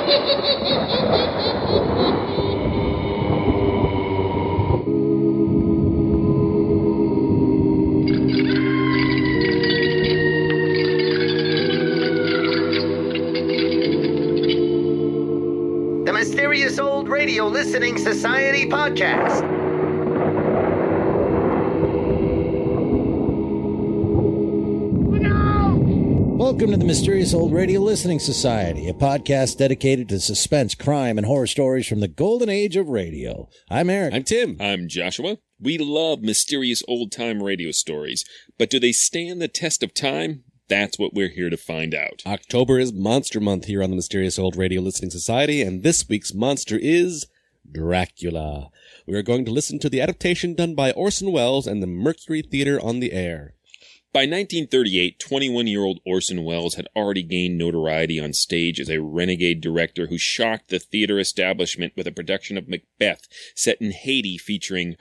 The Mysterious Old Radio Listening Society podcast. Welcome to the Mysterious Old Radio Listening Society, a podcast dedicated to suspense, crime, and horror stories from the golden age of radio. I'm Eric. I'm Tim. I'm Joshua. We love mysterious old-time radio stories, but do they stand the test of time? That's what we're here to find out. October is Monster Month here on the Mysterious Old Radio Listening Society, and this week's monster is Dracula. We are going to listen to the adaptation done by Orson Welles and the Mercury Theatre on the air. By 1938, 21-year-old Orson Welles had already gained notoriety on stage as a renegade director who shocked the theater establishment with a production of Macbeth set in Haiti featuring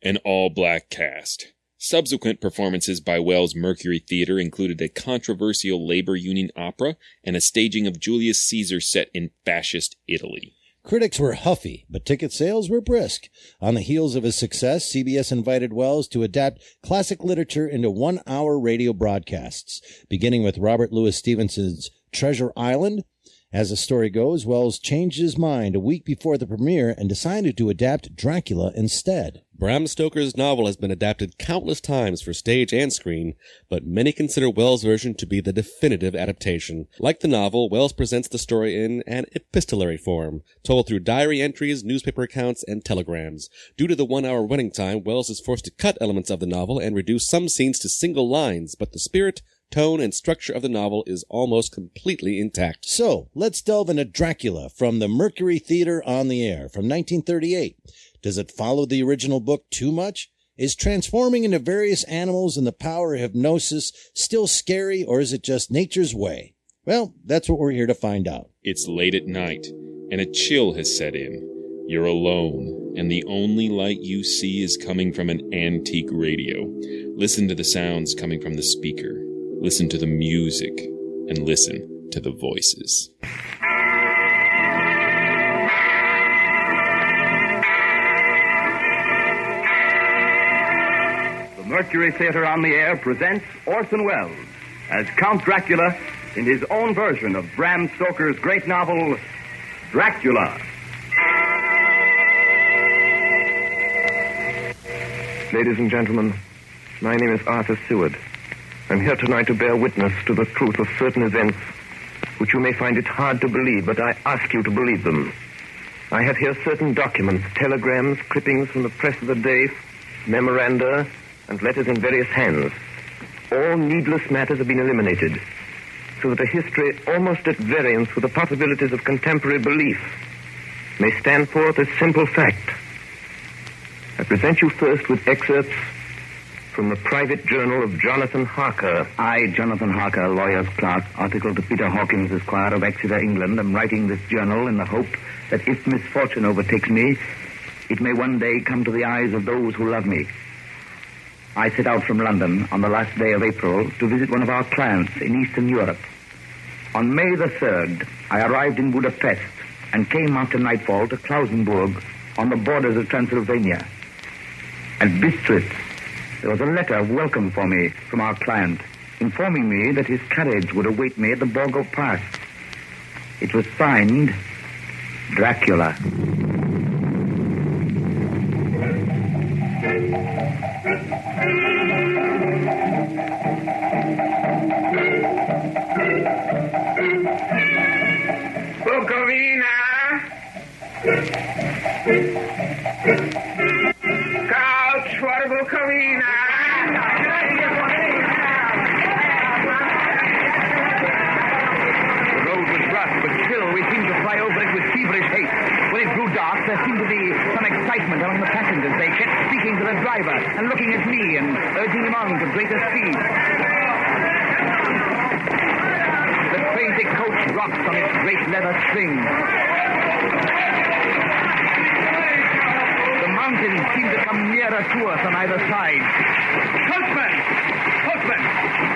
an all-black cast. Subsequent performances by Welles' Mercury Theatre included a controversial labor union opera and a staging of Julius Caesar set in fascist Italy. Critics were huffy, but ticket sales were brisk. On the heels of his success, CBS invited Welles to adapt classic literature into one-hour radio broadcasts, beginning with Robert Louis Stevenson's Treasure Island. As the story goes, Welles changed his mind a week before the premiere and decided to adapt Dracula instead. Bram Stoker's novel has been adapted countless times for stage and screen, but many consider Welles' version to be the definitive adaptation. Like the novel, Welles presents the story in an epistolary form, told through diary entries, newspaper accounts, and telegrams. Due to the one-hour running time, Welles is forced to cut elements of the novel and reduce some scenes to single lines, but the spirit, tone, and structure of the novel is almost completely intact. So, let's delve into Dracula from the Mercury Theatre on the air from 1938. Does it follow the original book too much? Is transforming into various animals and the power of hypnosis still scary, or is it just nature's way? Well, that's what we're here to find out. It's late at night, and a chill has set in. You're alone, and the only light you see is coming from an antique radio. Listen to the sounds coming from the speaker. Listen to the music, and listen to the voices. The Mercury Theatre on the air presents Orson Welles as Count Dracula in his own version of Bram Stoker's great novel, Dracula. Ladies and gentlemen, my name is Arthur Seward. I'm here tonight to bear witness to the truth of certain events which you may find it hard to believe, but I ask you to believe them. I have here certain documents, telegrams, clippings from the press of the day, memoranda, and letters in various hands. All needless matters have been eliminated, so that a history almost at variance with the possibilities of contemporary belief may stand forth as simple fact. I present you first with excerpts from the private journal of Jonathan Harker. I, Jonathan Harker, lawyer's clerk, article to Peter Hawkins, Esquire of Exeter, England, am writing this journal in the hope that if misfortune overtakes me, it may one day come to the eyes of those who love me. I set out from London on the last day of April to visit one of our clients in Eastern Europe. On May the 3rd, I arrived in Budapest and came after nightfall to Klausenburg on the borders of Transylvania. At Bistritz, there was a letter of welcome for me from our client, informing me that his carriage would await me at the Borgo Pass. It was signed, Dracula. Bukovina! Couch for Bukovina! The road was rough, but still we seemed to fly over it with feverish haste. When it grew dark, there seemed to be some excitement among the passengers. They kept speaking to the driver and looking at me and urging him on to greater speed. The crazy coach rocked on its great leather string. The mountains seemed to come nearer to us on either side. Coachman! Coachman!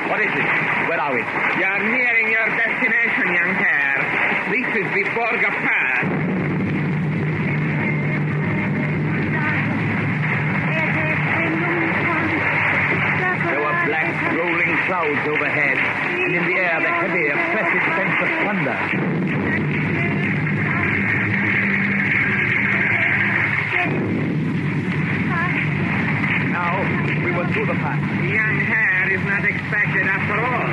What is it? Where are we? You're nearing your destination, young hare. This is the Borga Pass. There were black, rolling clouds overhead, and in the air the heavy, oppressive sense of thunder. Now, we were through the pass. The young hare is not expected after all.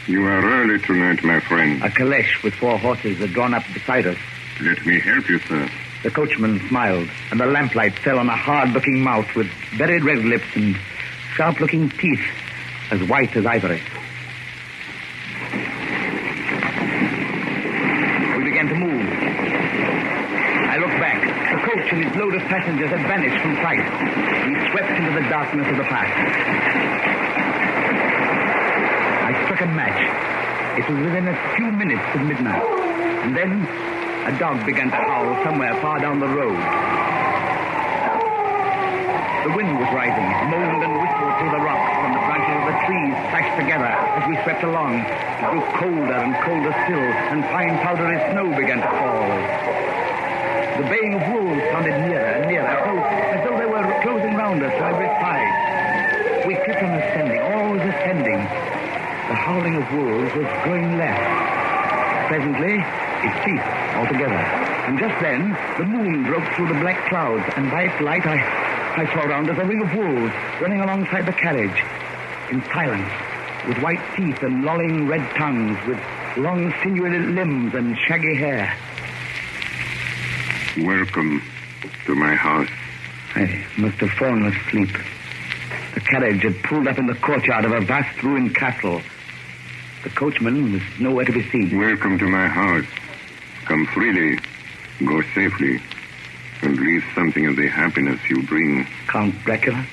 You are early tonight, my friend. A caleche with 4 horses had drawn up beside us. Let me help you, sir. The coachman smiled, and the lamplight fell on a hard-looking mouth with very red lips and sharp-looking teeth as white as ivory. We began to move. I looked back. The coach and its load of passengers had vanished from sight. We swept into the darkness of the pass. I struck a match. It was within a few minutes of midnight. And then a dog began to howl somewhere far down the road. The wind was rising. It moaned and whistled through the rocks, and the branches of the trees clashed together as we swept along. It grew colder and colder still, and fine powdery snow began to fall. The baying of wolves sounded nearer and nearer, as though they were closing round us on every side. We kept on ascending, always ascending. The howling of wolves was growing less. Presently, it ceased altogether. And just then, the moon broke through the black clouds, and by its light I saw around us a ring of wolves running alongside the carriage, in silence, with white teeth and lolling red tongues, with long sinewy limbs and shaggy hair. Welcome to my house. I must have fallen asleep. The carriage had pulled up in the courtyard of a vast ruined castle. The coachman was nowhere to be seen. Welcome to my house. Come freely, go safely, and leave something of the happiness you bring. Count Dracula?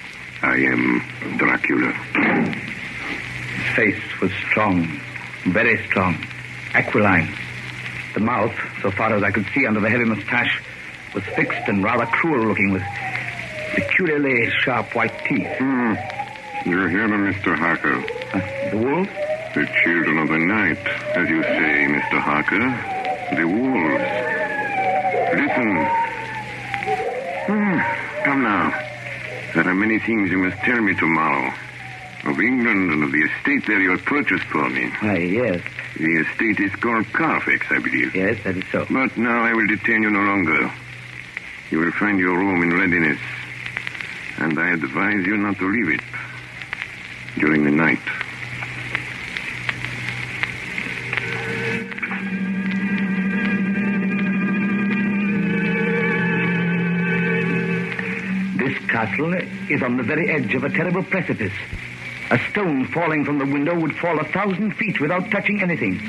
I am Dracula. His face was strong, very strong, aquiline. The mouth, so far as I could see under the heavy mustache, was fixed and rather cruel-looking, with peculiarly sharp white teeth. You're here, Mr. Harker. The wolves? The children of the night, as you say, Mr. Harker. The wolves. Listen. Come now. There are many things you must tell me tomorrow. Of England and of the estate there you have purchased for me. Why, yes. The estate is called Carfax, I believe. Yes, that is so. But now I will detain you no longer. You will find your room in readiness. And I advise you not to leave it during the night. This castle is on the very edge of a terrible precipice. A stone falling from the window would fall 1,000 feet without touching anything.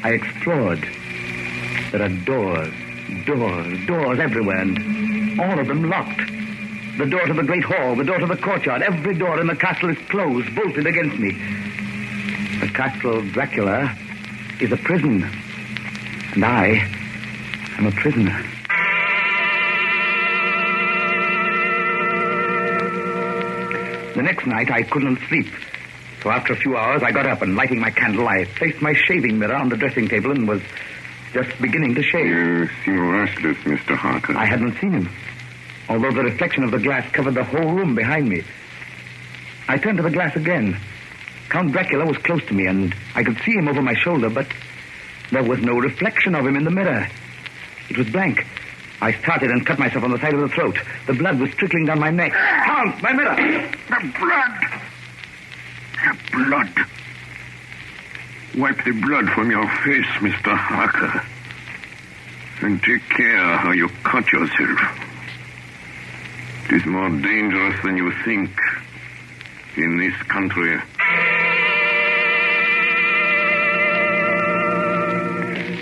I explored. There are doors everywhere, and all of them locked. The door to the great hall, the door to the courtyard, every door in the castle is closed, bolted against me. The castle of Dracula is a prison, and I am a prisoner. The next night, I couldn't sleep. So after a few hours, I got up and, lighting my candle, I placed my shaving mirror on the dressing table and was just beginning to shave. You seem restless, Mr. Harker. I hadn't seen him, although the reflection of the glass covered the whole room behind me. I turned to the glass again. Count Dracula was close to me, and I could see him over my shoulder, but there was no reflection of him in the mirror. It was blank. I started and cut myself on the side of the throat. The blood was trickling down my neck. Count, my mirror! The blood! The blood! Wipe the blood from your face, Mr. Harker. And take care how you cut yourself. It is more dangerous than you think in this country.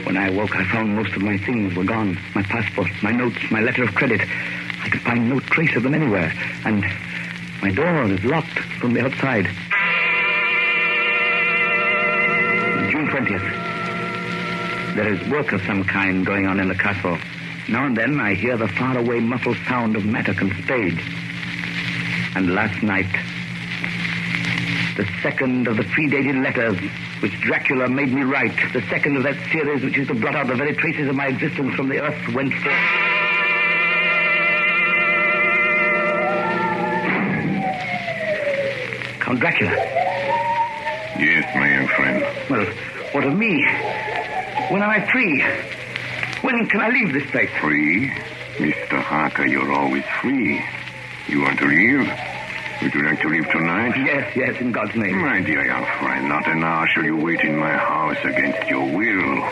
When I awoke, I found most of my things were gone. My passport, my notes, my letter of credit. I could find no trace of them anywhere. And my door is locked from the outside. June 20th. There is work of some kind going on in the castle. Now and then I hear the faraway muffled sound of mattock and spade. And last night, The second of the predated letters which Dracula made me write. The second of that series which is to blot out the very traces of my existence from the earth whence forth. Count Dracula. Yes, my young friend. Well, what of me? When am I free? When can I leave this place? Free? Mr. Harker, you're always free. You want to leave? Would you like to leave tonight? Yes, in God's name. My dear young friend, not an hour shall you wait in my house against your will.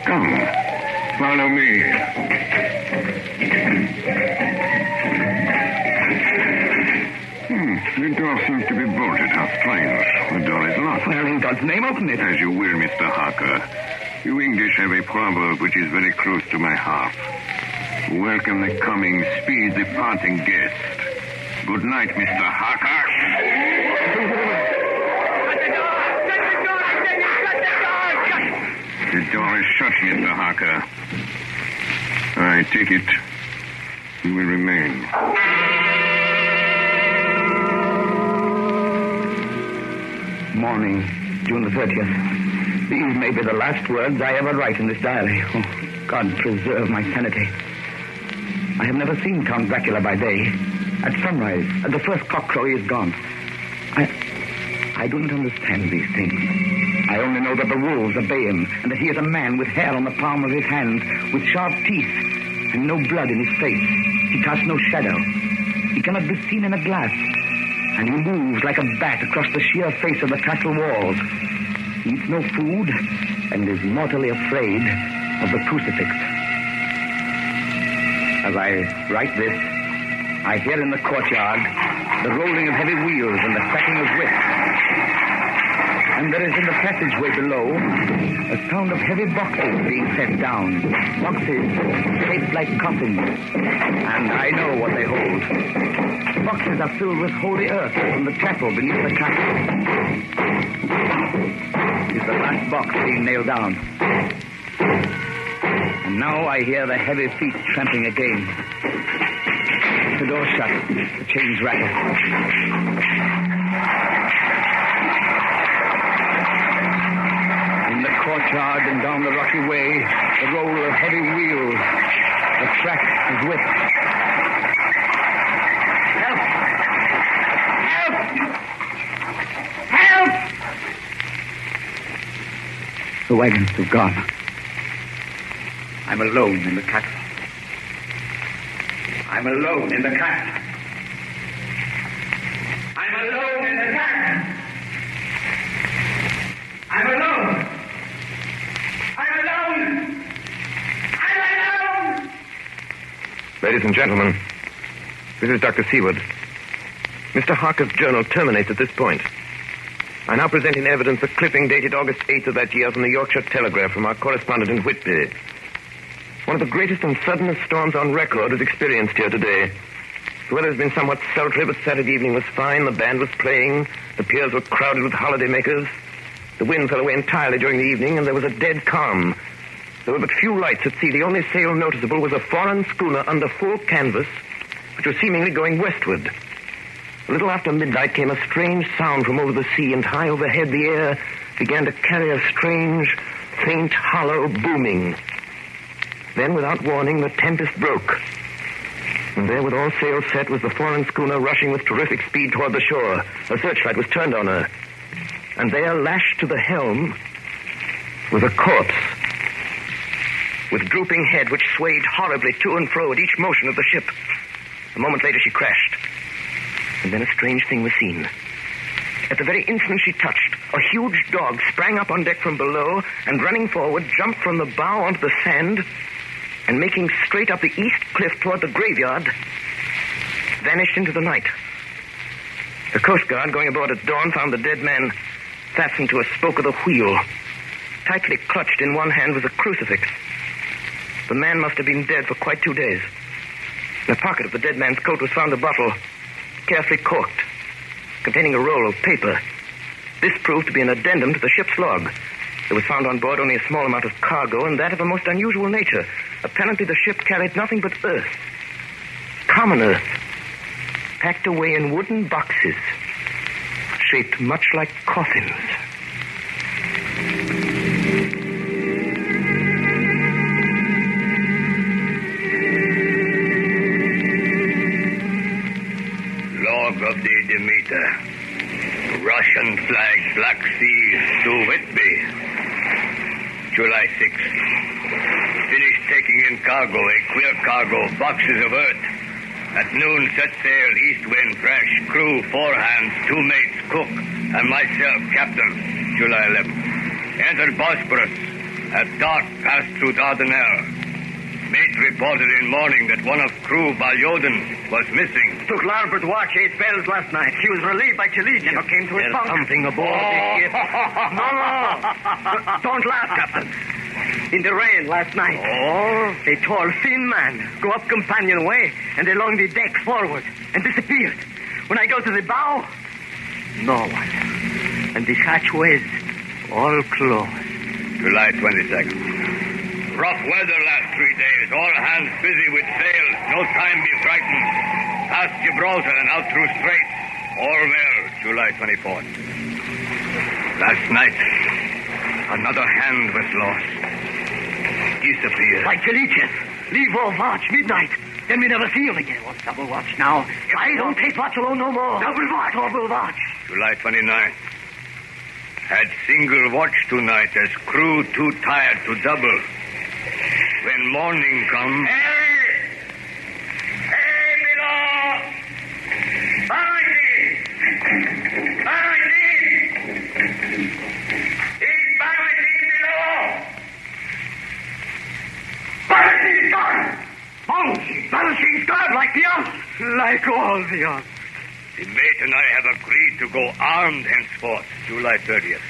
Come, follow me. The door seems to be bolted. How strange. The door is locked. Well, in God's name, open it. As you will, Mr. Harker. You English have a proverb which is very close to my heart. Welcome the coming, speed the parting guest. Good night, Mr. Harker. The door is shut, Mr. Harker. I take it you will remain. Morning, June the 30th. These may be the last words I ever write in this diary. Oh, God preserve my sanity. I have never seen Count Dracula by day. At sunrise, at the first cockcrow, he is gone. I do not understand these things. I only know that the wolves obey him, and that he is a man with hair on the palm of his hand, with sharp teeth, and no blood in his face. He casts no shadow. He cannot be seen in a glass, and he moves like a bat across the sheer face of the castle walls. He eats no food, and is mortally afraid of the crucifix. As I write this, I hear in the courtyard the rolling of heavy wheels and the cracking of whips. And there is in the passageway below a sound of heavy boxes being set down. Boxes shaped like coffins. And I know what they hold. The boxes are filled with holy earth from the chapel beneath the castle. Is the last box being nailed down. And now I hear the heavy feet tramping again. The door shut. The chains rattle. In the courtyard and down the rocky way, the roll of heavy wheels, the crack of whips. Help! Help! Help! The wagons have gone. I'm alone in the castle. I'm alone in the castle. I'm alone in the castle. I'm alone. I'm alone. I'm alone. Ladies and gentlemen, this is Dr. Seward. Mr. Harker's journal terminates at this point. I now present in evidence a clipping dated August 8th of that year from the Yorkshire Telegraph from our correspondent in Whitby. One of the greatest and suddenest storms on record is experienced here today. The weather has been somewhat sultry, but Saturday evening was fine. The band was playing. The piers were crowded with holidaymakers. The wind fell away entirely during the evening, and there was a dead calm. There were but few lights at sea. The only sail noticeable was a foreign schooner under full canvas, which was seemingly going westward. A little after midnight came a strange sound from over the sea, and high overhead the air began to carry a strange, faint, hollow booming. Then, without warning, the tempest broke. And there, with all sails set, was the foreign schooner rushing with terrific speed toward the shore. A searchlight was turned on her. And there, lashed to the helm, was a corpse, with drooping head which swayed horribly to and fro at each motion of the ship. A moment later, she crashed. And then a strange thing was seen. At the very instant she touched, a huge dog sprang up on deck from below and, running forward, jumped from the bow onto the sand and, making straight up the east cliff toward the graveyard, vanished into the night. The Coast Guard, going aboard at dawn, found the dead man fastened to a spoke of the wheel. Tightly clutched in one hand was a crucifix. The man must have been dead for quite 2 days. In the pocket of the dead man's coat was found a bottle, carefully corked, containing a roll of paper. This proved to be an addendum to the ship's log. There was found on board only a small amount of cargo, and that of a most unusual nature. Apparently the ship carried nothing but earth. Common earth. Packed away in wooden boxes. shaped much like coffins. Log of the Demeter. Russian flag, Black Sea, to Whitby. July 6th. Finished taking in cargo, a queer cargo, boxes of earth. At noon, set sail, east wind, fresh. Crew, 4 hands, 2 mates, cook, and myself, captain. July 11th. Entered Bosporus. At dark, passed through Dardanelles. Mate reported in morning that one of crew, Balyoden, was missing. Took larboard watch 8 bells last night. He was relieved by Chile. Never came to his bunk. Something aboard this ship. No. Don't laugh, Captain. In the rain last night. Oh? A tall, thin man go up companionway and along the deck forward and disappeared. When I go to the bow, no one. And the hatchways all closed. July 22nd. Rough weather last 3 days. All hands busy with sails. No time be frightened. Past Gibraltar and out through Straits. All well. July 24th. Last night, another hand was lost. Disappeared. Like Galicia. Leave off watch, midnight. Then we never see him again. What's double watch now? I don't take watch alone no more. Double watch. Double watch. July 29th. Had single watch tonight as crew too tired to double. When morning comes... Hey, below! Barricade! It's barricade below! Barricade gone! Banshee guard like the others. Like all the others. The mate and I have agreed to go armed henceforth, July 30th.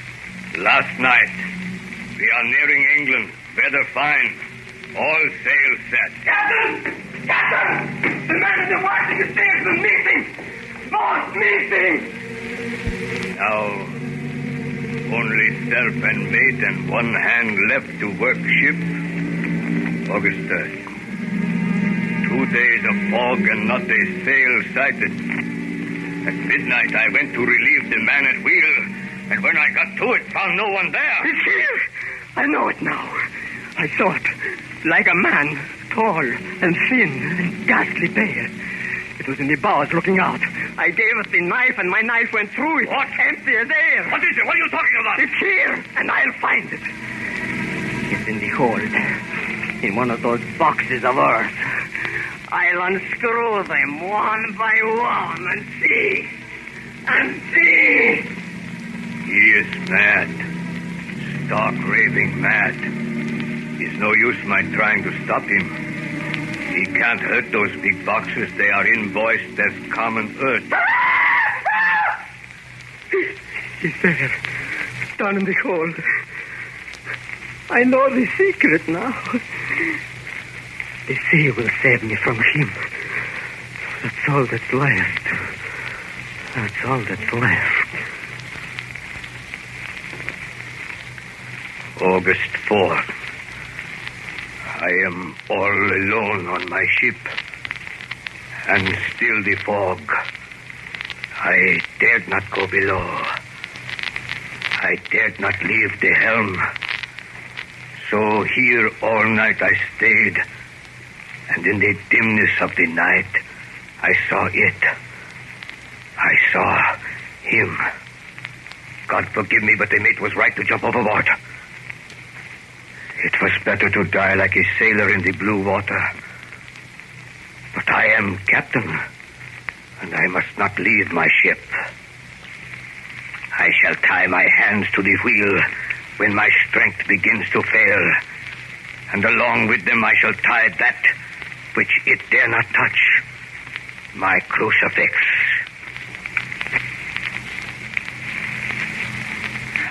Last night, we are nearing England. Weather fine. All sails set. Captain! The man at the watching the stairs is missing! Boss missing! Now, only self and mate and 1 hand left to work ship. August 3rd. 2 days of fog and not a sail sighted. At midnight, I went to relieve the man at wheel, and when I got to it, found no one there. It's here. I know it now. I saw it. Like a man, tall and thin and ghastly pale. It was in the bows looking out. I gave it the knife, and my knife went through it. What? Empty as air. What is it? What are you talking about? It's here, and I'll find it. It's in the hold. In one of those boxes of earth. I'll unscrew them one by one and see. And see. He is mad. Stark raving mad. It's no use my trying to stop him. He can't hurt those big boxes. They are invoiced as common earth. He's there. Down in the hold. I know the secret now. The sea will save me from him. That's all that's left. That's all that's left. August 4th. I am all alone on my ship. And still the fog. I dared not go below. I dared not leave the helm. So here all night I stayed. And in the dimness of the night, I saw it. I saw him. God forgive me, but the mate was right to jump overboard. It was better to die like a sailor in the blue water. But I am captain, and I must not leave my ship. I shall tie my hands to the wheel when my strength begins to fail, and along with them I shall tie that which it dare not touch, my crucifix.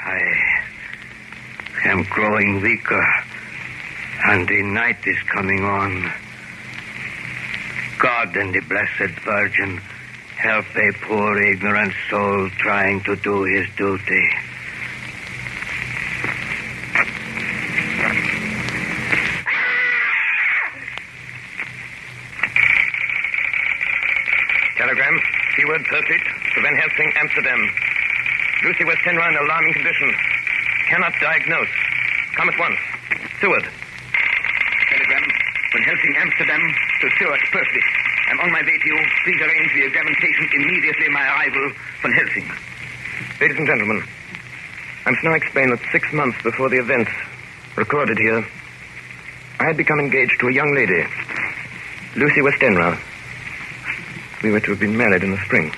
I am growing weaker, and the night is coming on. God and the Blessed Virgin help a poor ignorant soul trying to do his duty. Telegram, keyword perfect, to Van Helsing, Amsterdam. Lucy Westenra in alarming condition. Cannot diagnose. Come at once. Seward. Telegram from Helsing, Amsterdam to Stuart, Pursley. I'm on my way to you. Please arrange the examination immediately my arrival from Helsing. Ladies and gentlemen, I must now explain that 6 months before the events recorded here, I had become engaged to a young lady, Lucy Westenra. We were to have been married in the spring.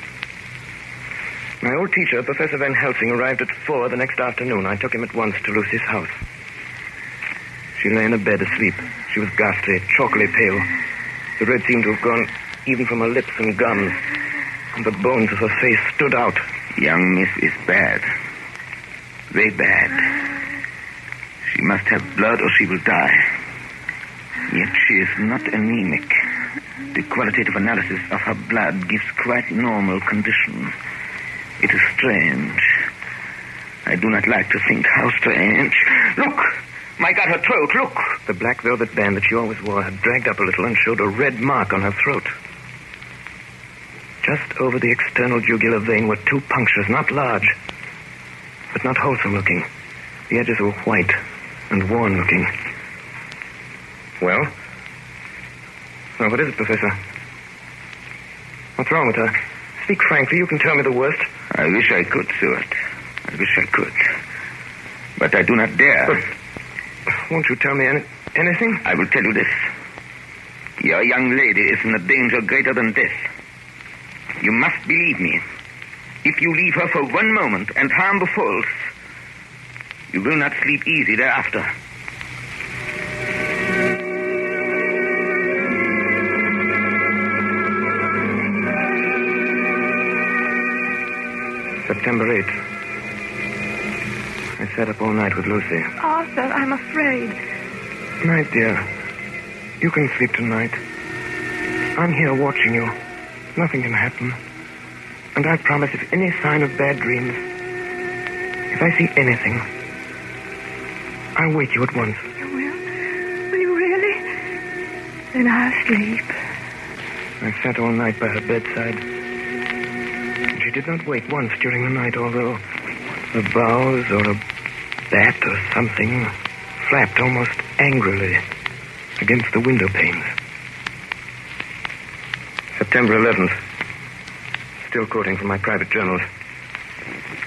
My old teacher, Professor Van Helsing, arrived at 4 the next afternoon. I took him at once to Lucy's house. She lay in a bed asleep. She was ghastly, chalkily pale. The red seemed to have gone even from her lips and gums, and the bones of her face stood out. Young miss is bad. Very bad. She must have blood or she will die. Yet she is not anemic. The qualitative analysis of her blood gives quite normal condition. It is strange. I do not like to think how strange. Look! My God, her throat, look! The black velvet band that she always wore had dragged up a little and showed a red mark on her throat. Just over the external jugular vein were 2 punctures, not large, but not wholesome looking. The edges were white and worn looking. Well, what is it, Professor? What's wrong with her? Speak frankly. You can tell me the worst. I wish I could, Stuart. I wish I could. But I do not dare. But won't you tell me anything? I will tell you this. Your young lady is in a danger greater than death. You must believe me. If you leave her for 1 moment and harm befalls, you will not sleep easy thereafter. September 8th. I sat up all night with Lucy. Arthur, I'm afraid. My dear, you can sleep tonight. I'm here watching you. Nothing can happen. And I promise if any sign of bad dreams, if I see anything, I'll wake you at once. You will? Will you really? Then I'll sleep. I sat all night by her bedside. She did not wake once during the night, although a vase or a bat or something flapped almost angrily against the window panes. September 11th. Still quoting from my private journals.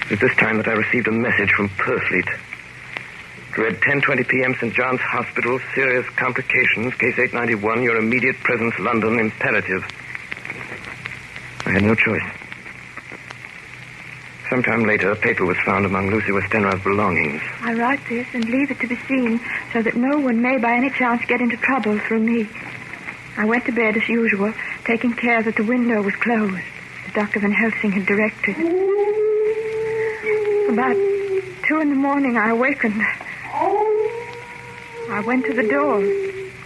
It was this time that I received a message from Purfleet. It read 10:20 p.m. St. John's Hospital, serious complications, case 891, your immediate presence, London, imperative. I had no choice. Sometime later, a paper was found among Lucy Westenra's belongings. I write this and leave it to be seen so that no one may by any chance get into trouble through me. I went to bed as usual, taking care that the window was closed, as Dr. Van Helsing had directed. About 2 a.m, I awakened. I went to the door,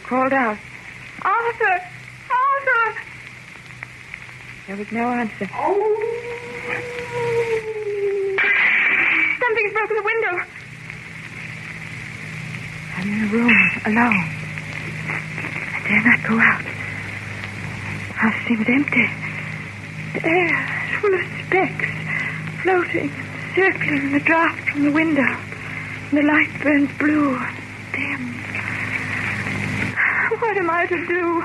called out, "Arthur! Arthur!" There was no answer. Something's broken the window. I'm in a room, alone. I dare not go out. The house seems empty. The air is full of specks, floating, circling in the draught from the window. And the light burns blue, dim. What am I to do?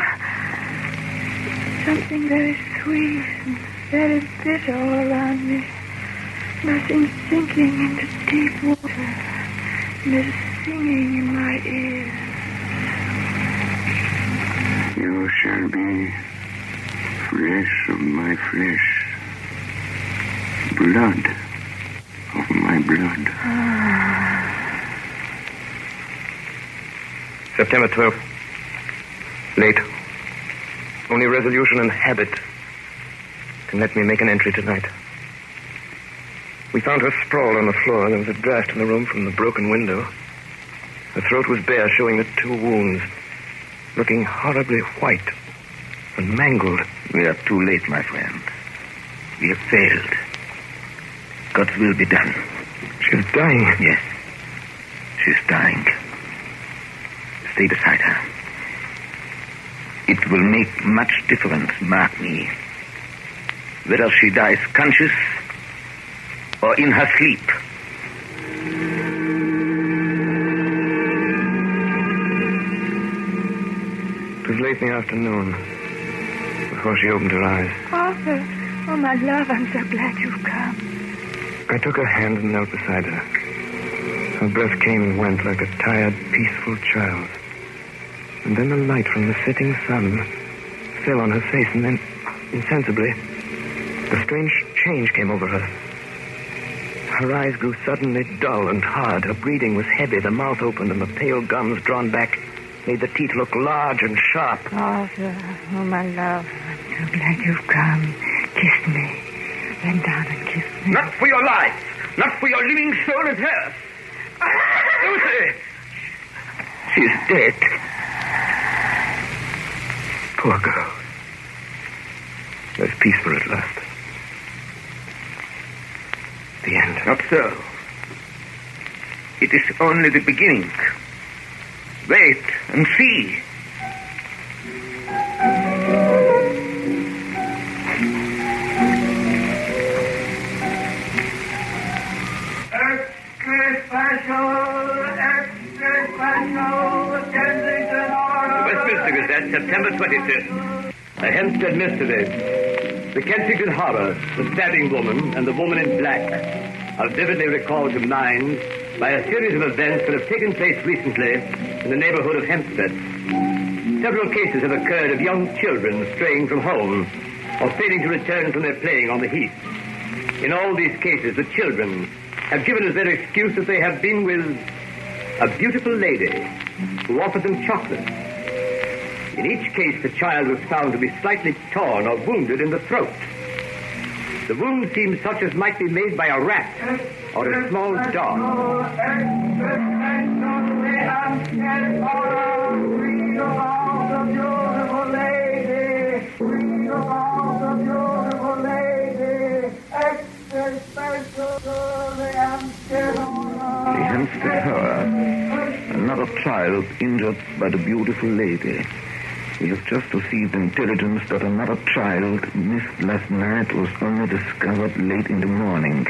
Something very sweet and very bitter all around me. And I seem sinking into deep water. And there's singing in my ears. You shall be flesh of my flesh, blood of my blood. September 12th. Late. Only resolution and habit can let me make an entry tonight. We found her sprawled on the floor. There was a draft in the room from the broken window. Her throat was bare, showing the 2 wounds, looking horribly white and mangled. We are too late, my friend. We have failed. God's will be done. She's dying. Yes. She's dying. Stay beside her. It will make much difference, mark me. Whether she dies conscious or in her sleep. It was late in the afternoon before she opened her eyes. Arthur, oh, my love, I'm so glad you've come. I took her hand and knelt beside her. Her breath came and went like a tired, peaceful child's. And then the light from the setting sun fell on her face, and then, insensibly, a strange change came over her. Her eyes grew suddenly dull and hard. Her breathing was heavy. The mouth opened, and the pale gums drawn back made the teeth look large and sharp. Arthur, oh, my love, I'm so glad you've come. Kiss me. Bend down and kiss me. Not for your life. Not for your living soul as hers. Lucy! She is dead. Poor girl. There's peace for her at last. The end. Not so. It is only the beginning. Wait and see. Westminster Gazette, September 25th. A Hempstead mystery. The Kensington Horror, the stabbing woman, and the woman in black are vividly recalled to mind by a series of events that have taken place recently in the neighborhood of Hempstead. Several cases have occurred of young children straying from home or failing to return from their playing on the heath. In all these cases, the children have given as their excuse that they have been with a beautiful lady who offered them chocolate. In each case, the child was found to be slightly torn or wounded in the throat. The wound seemed such as might be made by a rat or a small dog. The Hempstead Horror. Another child injured by the beautiful lady. We have just received intelligence that another child missed last night was only discovered late in the morning.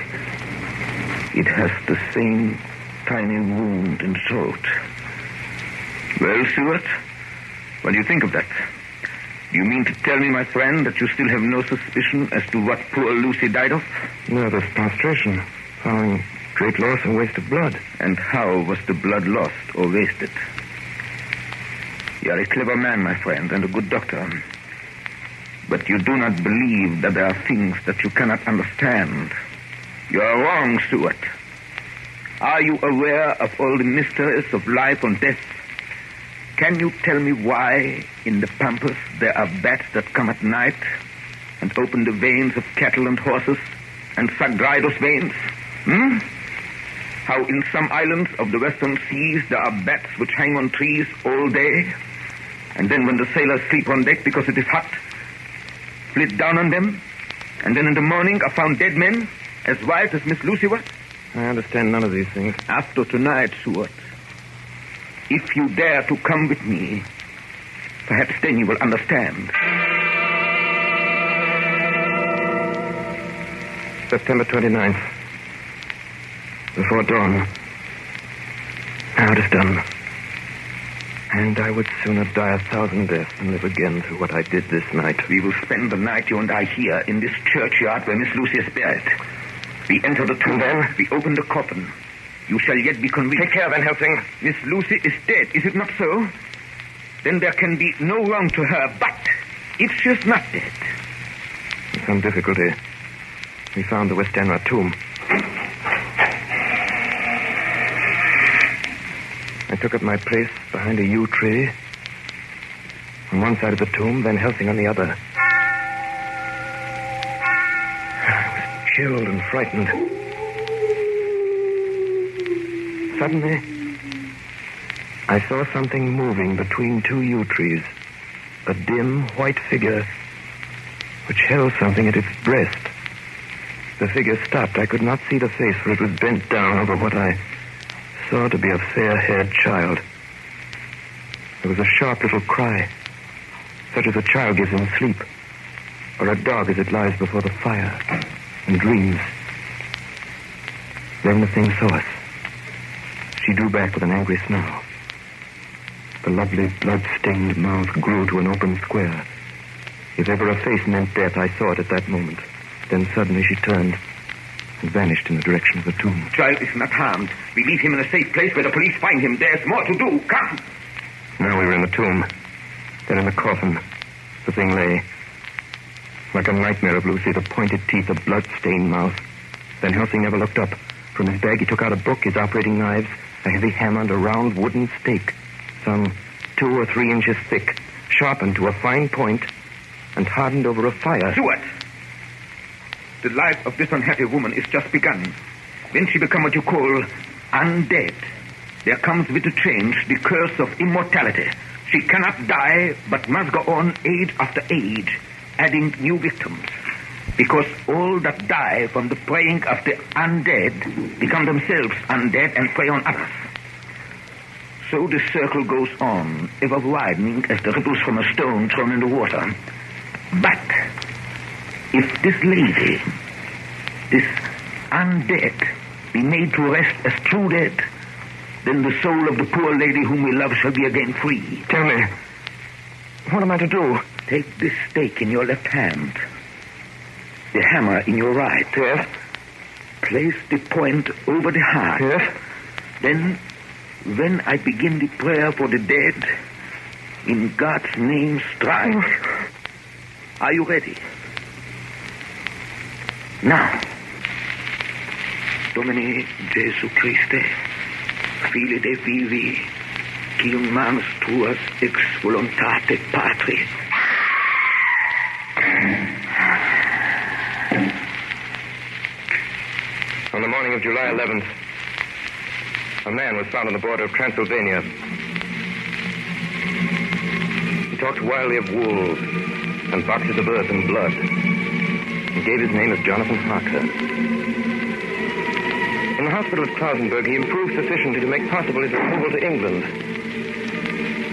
It has the same tiny wound in throat. Well, Stuart, what do you think of that? Do you mean to tell me, my friend, that you still have no suspicion as to what poor Lucy died of? Nervous prostration, following great loss and waste of blood. And how was the blood lost or wasted? You are a clever man, my friend, and a good doctor. But you do not believe that there are things that you cannot understand. You are wrong, Stuart. Are you aware of all the mysteries of life and death? Can you tell me why in the pampas there are bats that come at night and open the veins of cattle and horses and suck dry those veins? How in some islands of the western seas there are bats which hang on trees all day, and then when the sailors sleep on deck because it is hot, split down on them, and then in the morning are found dead men, as white as Miss Lucy was? I understand none of these things. After tonight, Stuart, if you dare to come with me, perhaps then you will understand. September 29th. Before dawn. Now it is done. And I would sooner die 1,000 deaths than live again through what I did this night. We will spend the night, you and I, here in this churchyard where Miss Lucy is buried. We enter the tomb, then we open the coffin. You shall yet be convinced. Take care, Van Helsing. Miss Lucy is dead, is it not so? Then there can be no wrong to her, but if she is not dead... With some difficulty, we found the Westenra tomb. I took up my place behind a yew tree. On one side of the tomb, Van Helsing on the other. I was chilled and frightened. Suddenly, I saw something moving between two yew trees. A dim, white figure which held something at its breast. The figure stopped. I could not see the face, for it was bent down over what I saw to be a fair-haired child. There was a sharp little cry, such as a child gives in sleep, or a dog as it lies before the fire and dreams. Then the thing saw us. She drew back with an angry snarl. The lovely, blood-stained mouth grew to an open square. If ever a face meant death, I saw it at that moment. Then suddenly she turned and vanished in the direction of the tomb. Child is not harmed. We leave him in a safe place where the police find him. There's more to do. Come. Now we were in the tomb. Then in the coffin. The thing lay. Like a nightmare of Lucy, the pointed teeth, a blood-stained mouth. Van Helsing never looked up. From his bag he took out a book, his operating knives, a heavy hammer, and a round wooden stake, some 2 or 3 inches thick, sharpened to a fine point, and hardened over a fire. Stuart! The life of this unhappy woman is just begun. When she become what you call undead, there comes with the change the curse of immortality. She cannot die, but must go on age after age, adding new victims. Because all that die from the preying of the undead become themselves undead and prey on others. So the circle goes on, ever widening as the ripples from a stone thrown in the water. But if this lady, this undead, be made to rest as true dead, then the soul of the poor lady whom we love shall be again free. Tell me, what am I to do? Take this stake in your left hand, the hammer in your right. Yes. Place the point over the heart. Yes. Then, when I begin the prayer for the dead, in God's name strike. Are you ready? Now, Domine Jesu Christe, Fili Dei vivi, quium manus tuas ex voluntate Patri. On the morning of July 11th, a man was found on the border of Transylvania. He talked wildly of wolves and boxes of earth and blood. He gave his name as Jonathan Harker. In the hospital at Klausenberg, he improved sufficiently to make possible his removal to England.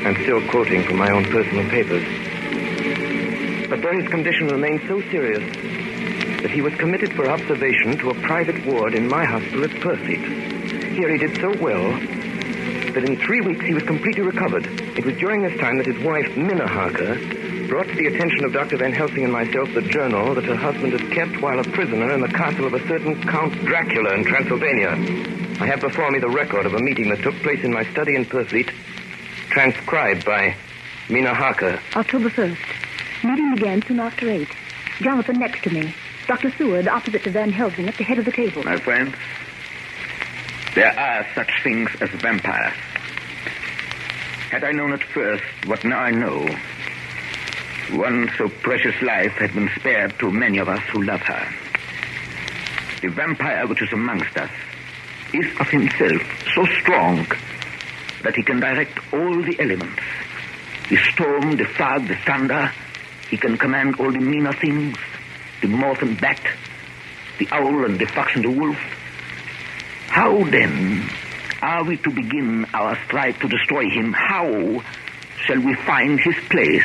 I'm still quoting from my own personal papers. But though his condition remained so serious that he was committed for observation to a private ward in my hospital at Purfleet. Here he did so well that in 3 weeks he was completely recovered. It was during this time that his wife, Minna Harker, brought to the attention of Dr. Van Helsing and myself the journal that her husband had kept while a prisoner in the castle of a certain Count Dracula in Transylvania. I have before me the record of a meeting that took place in my study in Purfleet, transcribed by Minna Harker. October 1st. Meeting began soon after 8. Jonathan next to me. Dr. Seward opposite to Van Helsing at the head of the table. My friends, there are such things as vampires. Had I known at first what now I know, one so precious life had been spared to many of us who love her. The vampire which is amongst us is of himself so strong that he can direct all the elements. The storm, the fog, the thunder. He can command all the meaner things, the moth and bat, the owl and the fox and the wolf. How then are we to begin our strife to destroy him? How shall we find his place?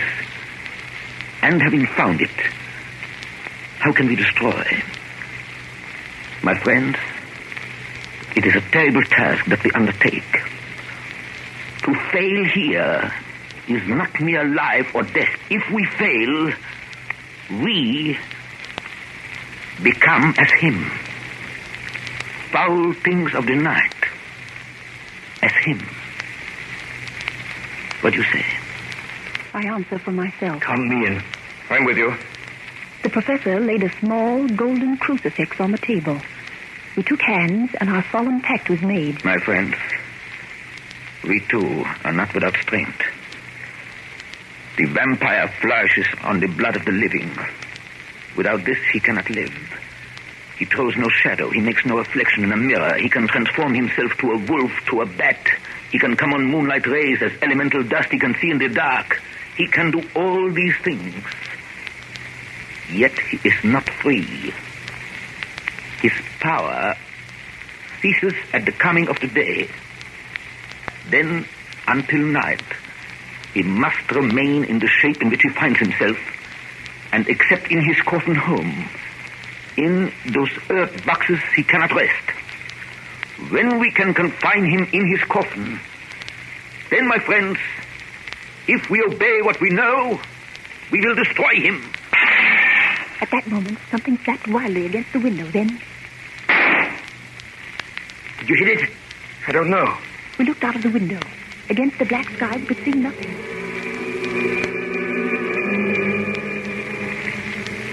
And having found it, how can we destroy? My friends, it is a terrible task that we undertake. To fail here is not mere life or death. If we fail, we become as him. Foul things of the night, as him. What do you say? I answer for myself. Come me in. I'm with you. The professor laid a small golden crucifix on the table. We took hands and our solemn pact was made. My friends, we too are not without strength. The vampire flourishes on the blood of the living. Without this, he cannot live. He throws no shadow. He makes no reflection in a mirror. He can transform himself to a wolf, to a bat. He can come on moonlight rays as elemental dust. He can see in the dark. He can do all these things. Yet he is not free. His power ceases at the coming of the day. Then, until night, he must remain in the shape in which he finds himself, and except in his coffin home, in those earth boxes he cannot rest. When we can confine him in his coffin, then, my friends, if we obey what we know, we will destroy him. At that moment, something flapped wildly against the window. Then... Did you hit it? I don't know. We looked out of the window. Against the black sky, we could see nothing.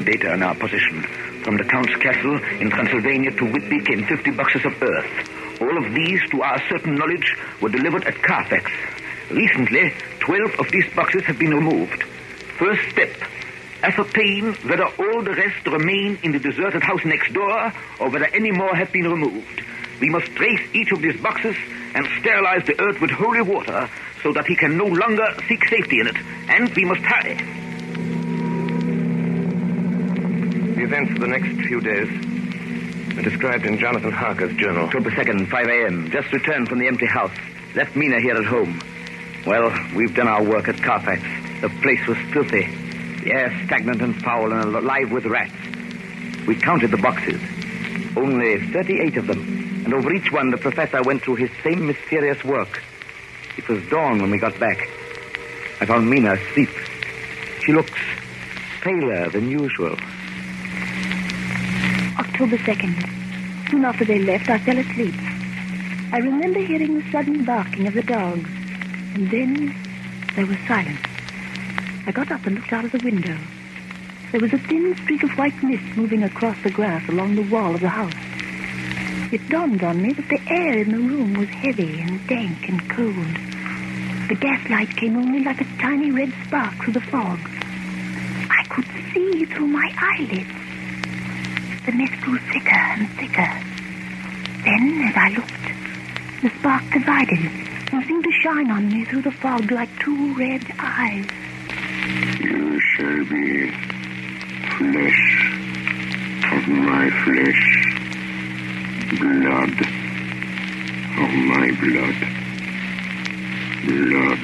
Data in our possession. From the Count's castle in Transylvania to Whitby came 50 boxes of earth. All of these, to our certain knowledge, were delivered at Carfax. Recently, 12 of these boxes have been removed. First step, ascertain whether all the rest remain in the deserted house next door or whether any more have been removed. We must trace each of these boxes and sterilize the earth with holy water so that he can no longer seek safety in it. And we must hurry. The events of the next few days are described in Jonathan Harker's journal. October 2nd, 5 a.m. Just returned from the empty house. Left Mina here at home. Well, we've done our work at Carfax. The place was filthy. The air stagnant and foul and alive with rats. We counted the boxes. Only 38 of them. And over each one, the professor went through his same mysterious work. It was dawn when we got back. I found Mina asleep. She looks paler than usual. October 2nd. Soon after they left, I fell asleep. I remember hearing the sudden barking of the dogs. And then there was silence. I got up and looked out of the window. There was a thin streak of white mist moving across the grass along the wall of the house. It dawned on me that the air in the room was heavy and dank and cold. The gaslight came only like a tiny red spark through the fog. I could see through my eyelids. The mist grew thicker and thicker. Then, as I looked, the spark divided and seemed to shine on me through the fog like two red eyes. You shall be flesh of my flesh, blood of my blood, blood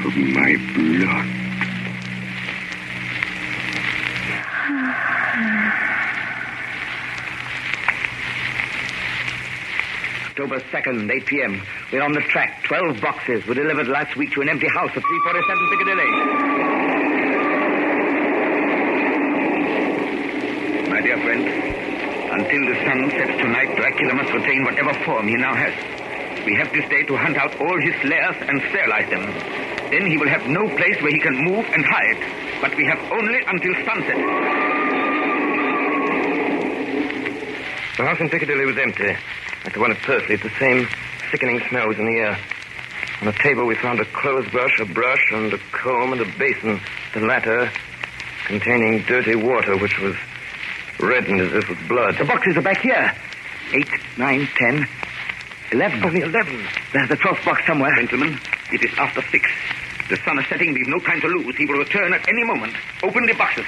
of my blood. October 2nd, 8 p.m. We're on the track. 12 boxes were delivered last week to an empty house at 347 Piccadilly. My dear friend, until the sun sets tonight, Dracula must retain whatever form he now has. We have this day to hunt out all his lairs and sterilize them. Then he will have no place where he can move and hide. But we have only until sunset. The house in Piccadilly was empty. Like the one at Pursley, the same sickening smell was in the air. On the table we found a clothes brush, a brush, and a comb, and a basin. The latter containing dirty water, which was reddened as if with blood. The boxes are back here. 8, 9, 10, 11. Only 11. There's the 12th box somewhere. Gentlemen, it is after 6. The sun is setting. We've no time to lose. He will return at any moment. Open the boxes.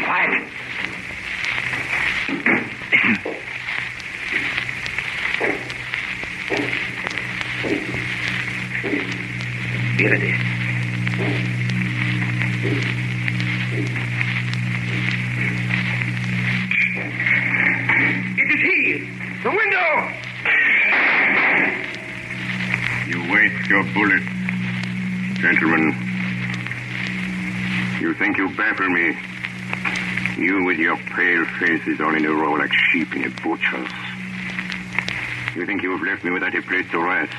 Quiet. Here it is. It is he! The window! You waste your bullet, gentlemen. You think you baffle me. You with your pale faces all in a row like sheep in a butcher's. You think you have left me without a place to rest.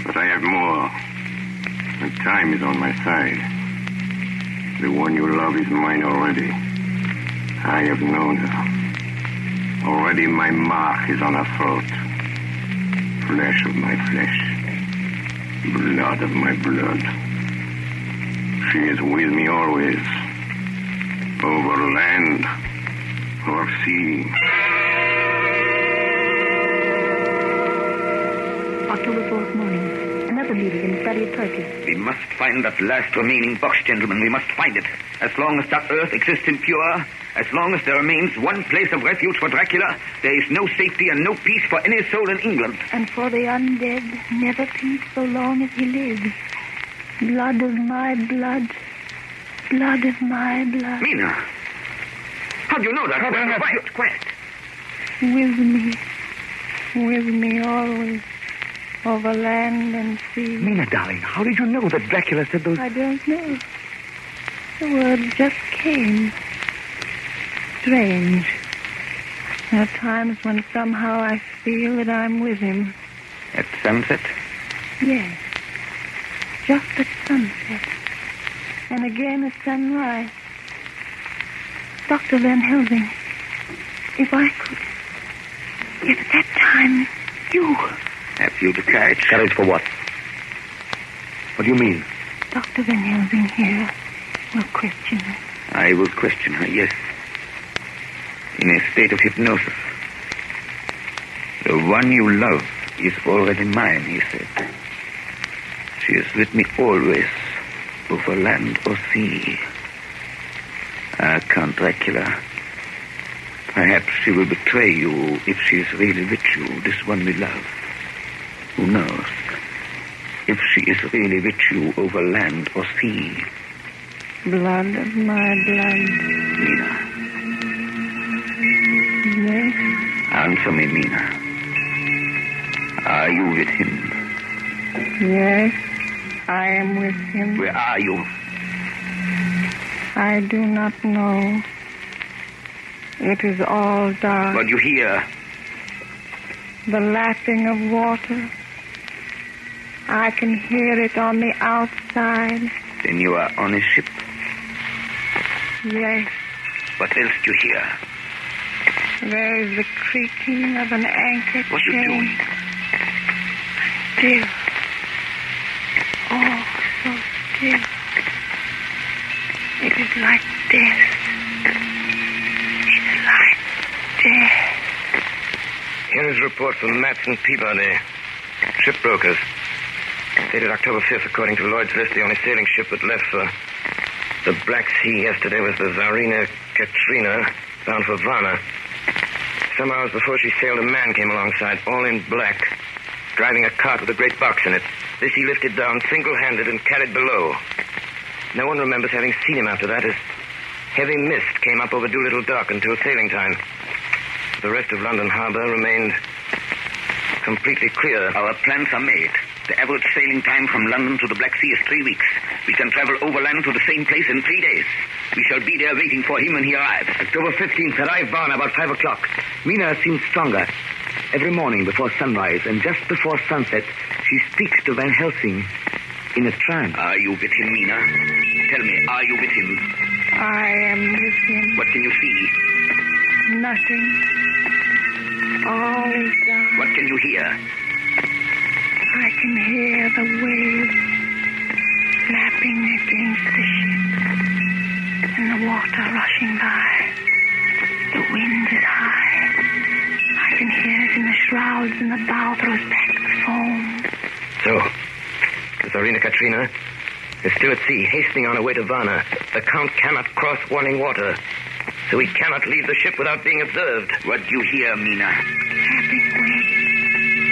But I have more. And time is on my side. The one you love is mine already. I have known her. Already my mark is on her throat. Flesh of my flesh. Blood of my blood. She is with me always. Over land or sea. October 4th morning. Another meeting in the study of purchase. We must find that last remaining box, gentlemen. We must find it. As long as that earth exists impure, as long as there remains one place of refuge for Dracula, there is no safety and no peace for any soul in England. And for the undead, never peace so long as he lives. Blood of my blood. Blood of my blood. Mina! How do you know that? Quiet. With me always, over land and sea. Mina, darling, how did you know that Dracula said those... I don't know. The word just came. Strange. There are times when somehow I feel that I'm with him. At sunset? Yes. Just at sunset. And again at sunrise. Dr. Van Helsing, if I could... If at that time, you... Have you the courage? Courage for what? What do you mean? Dr. Van Helsing here will question her. I will question her, yes. In a state of hypnosis. The one you love is already mine, he said. She is with me always, over land or sea. Ah, Count Dracula. Perhaps she will betray you if she is really with you, this one we love. Who knows? If she is really with you over land or sea. Blood of my blood. Mina. Yes? Answer me, Mina. Are you with him? Yes, I am with him. Where are you? I do not know. It is all dark. What do you hear? The lapping of water. I can hear it on the outside. Then you are on a ship? Yes. What else do you hear? There is the creaking of an anchor What are you doing? Still. Oh, so still. It is like death. It's like death. Here is a report from Matson Peabody, shipbrokers. Dated October 5th, according to Lloyd's list, the only sailing ship that left for the Black Sea yesterday was the Tsarina Katrina, bound for Varna. Some hours before she sailed, a man came alongside, all in black, driving a cart with a great box in it. This he lifted down single-handed and carried below. No one remembers having seen him after that, as heavy mist came up over Doolittle Dock until sailing time. The rest of London Harbour remained completely clear. Our plans are made. The average sailing time from London to the Black Sea is 3 weeks. We can travel overland to the same place in 3 days. We shall be there waiting for him when he arrives. October 15th, arrive Varna about 5 o'clock. Mina seems stronger. Every morning before sunrise and just before sunset, she speaks to Van Helsing in a trance. Are you with him, Mina? Tell me, are you with him? I am with him. What can you see? Nothing. All is dark. What can you hear? I can hear the waves lapping against the ship and the water rushing by. The wind is high. I can hear it in the shrouds and the bow throws back the foam. So, the Tsarina Katrina is still at sea, hastening on her way to Varna. The Count cannot cross warning water, so he cannot leave the ship without being observed. What do you hear, Mina? Lapping waves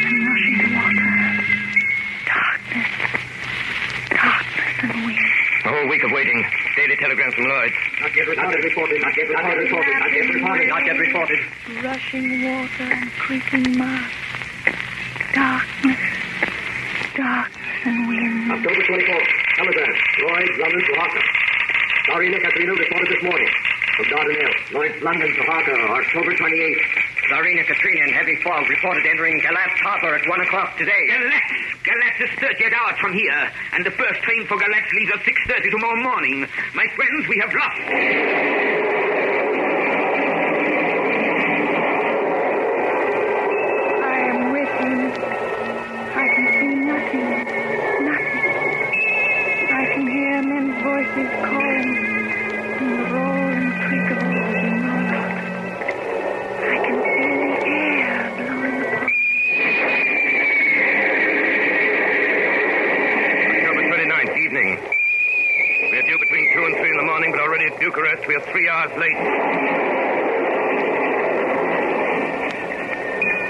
and rushing water. Darkness and wind. A whole week of waiting. Daily telegrams from Lloyd's. Not yet reported. Rushing water and creaking masts. Darkness and wind. October 24th. Telegram. Lloyd's, London to Harker. Tsarina Katrina reported this morning. From Dardanelles. Lloyd's, London to Harker, October 28th. Tsarina Katrina in heavy fog reported entering Galatz Harbor at 1 o'clock today. Galatz is 38 hours from here, and the first train for Galatz leaves at 6:30 tomorrow morning. My friends, we have lost. I am with him. I can see nothing. I can hear men's voices calling, and the roar and creak of oars in the rock. I can feel the air blowing upon. October 29th, evening. We are due between 2 and 3 in the morning, but already at Bucharest we are 3 hours late.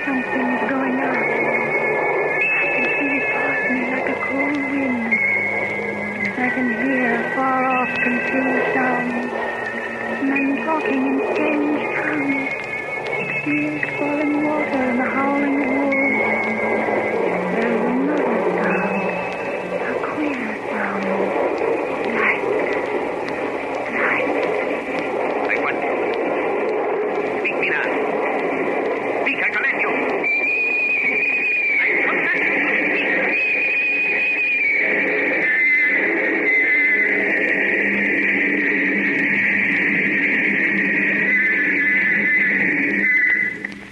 Something's going on. I can feel it past me like a cold wind. I can hear far off confused sounds. Men talking in strange tears falling water and the howling of wolves. There's another sound, a queer sound. Light. Like what? Speak, Mina. Speak, I command you. I command you to speak.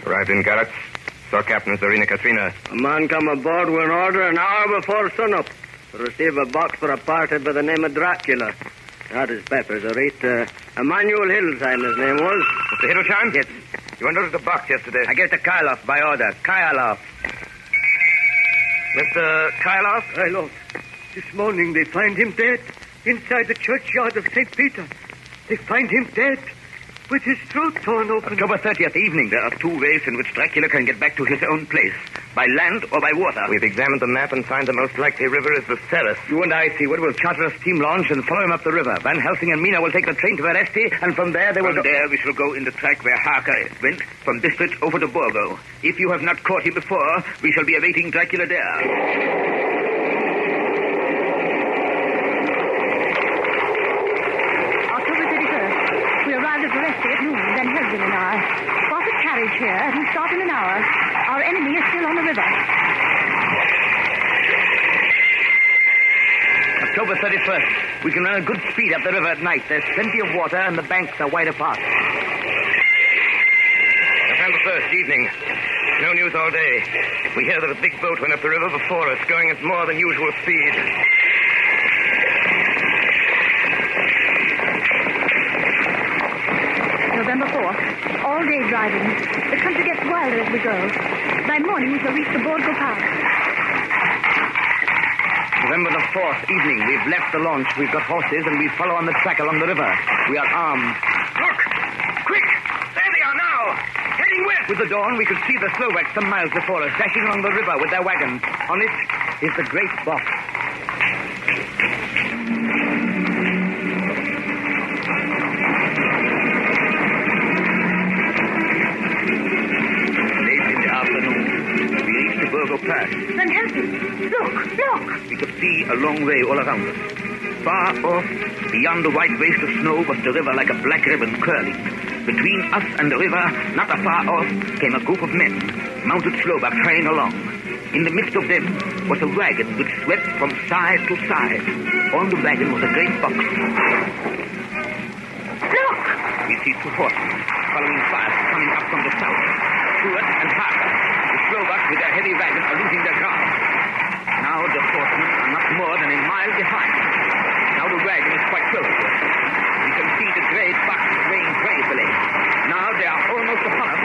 Arrived in Garrett's. Saw Captain Zarina Katrina. A man come aboard with an order an hour before sunup to receive a box for a party by the name of Dracula. Not his peppers, all right. Emmanuel Hildesheim, his name was. Mr. Hildesheim? Yes. You unloaded the box yesterday. I gave it to Kyloff by order. Kyloff. Mr. Kyloff? Kyloff. This morning they find him dead inside the churchyard of St. Peter. They find him dead with his throat torn open. October 30th evening, there are two ways in which Dracula can get back to his own place. By land or by water. We've examined the map and find the most likely river is the Ceres. You and I, Seward, will charter a steam launch and follow him up the river. Van Helsing and Mina will take the train to Veresti, and from there they will From there we shall go in the track where Harker went, from Bistritz over to Borgo. If you have not caught him before, we shall be awaiting Dracula there. October 31st. We arrived at Veresti at noon, then Helsing and I. Got a carriage here, and we start in an hour. Our enemy is still on the river. October 31st. We can run a good speed up the river at night. There's plenty of water, and the banks are wide apart. November 1st, evening. No news all day. We hear that a big boat went up the river before us, going at more than usual speed. November 4th. All day driving. The country gets wilder as we go. By morning we shall reach the Borgo Pass. November the 4th, evening. We've left the launch. We've got horses, and we follow on the track along the river. We are armed. Look! Quick! There they are now! Heading west! With the dawn, we could see the Slovaks some miles before us, dashing along the river with their wagons. On it is the great box. Late in the afternoon, we reached the Borgo Pass. Van Helsing, look! We could see a long way all around us. Far off, beyond the white waste of snow, was the river like a black ribbon curling. Between us and the river, not afar off, came a group of men, mounted Slovaks hurrying along. In the midst of them was a wagon which swept from side to side. On the wagon was a great box. Look! We see two horses following fast, coming up from the south. Stewart and Harker. The Slovaks with their heavy wagon are losing their ground. Now the horsemen are not more than a mile behind. Now the wagon is quite close to us. We can see the great box swaying gracefully. Now they are almost upon us.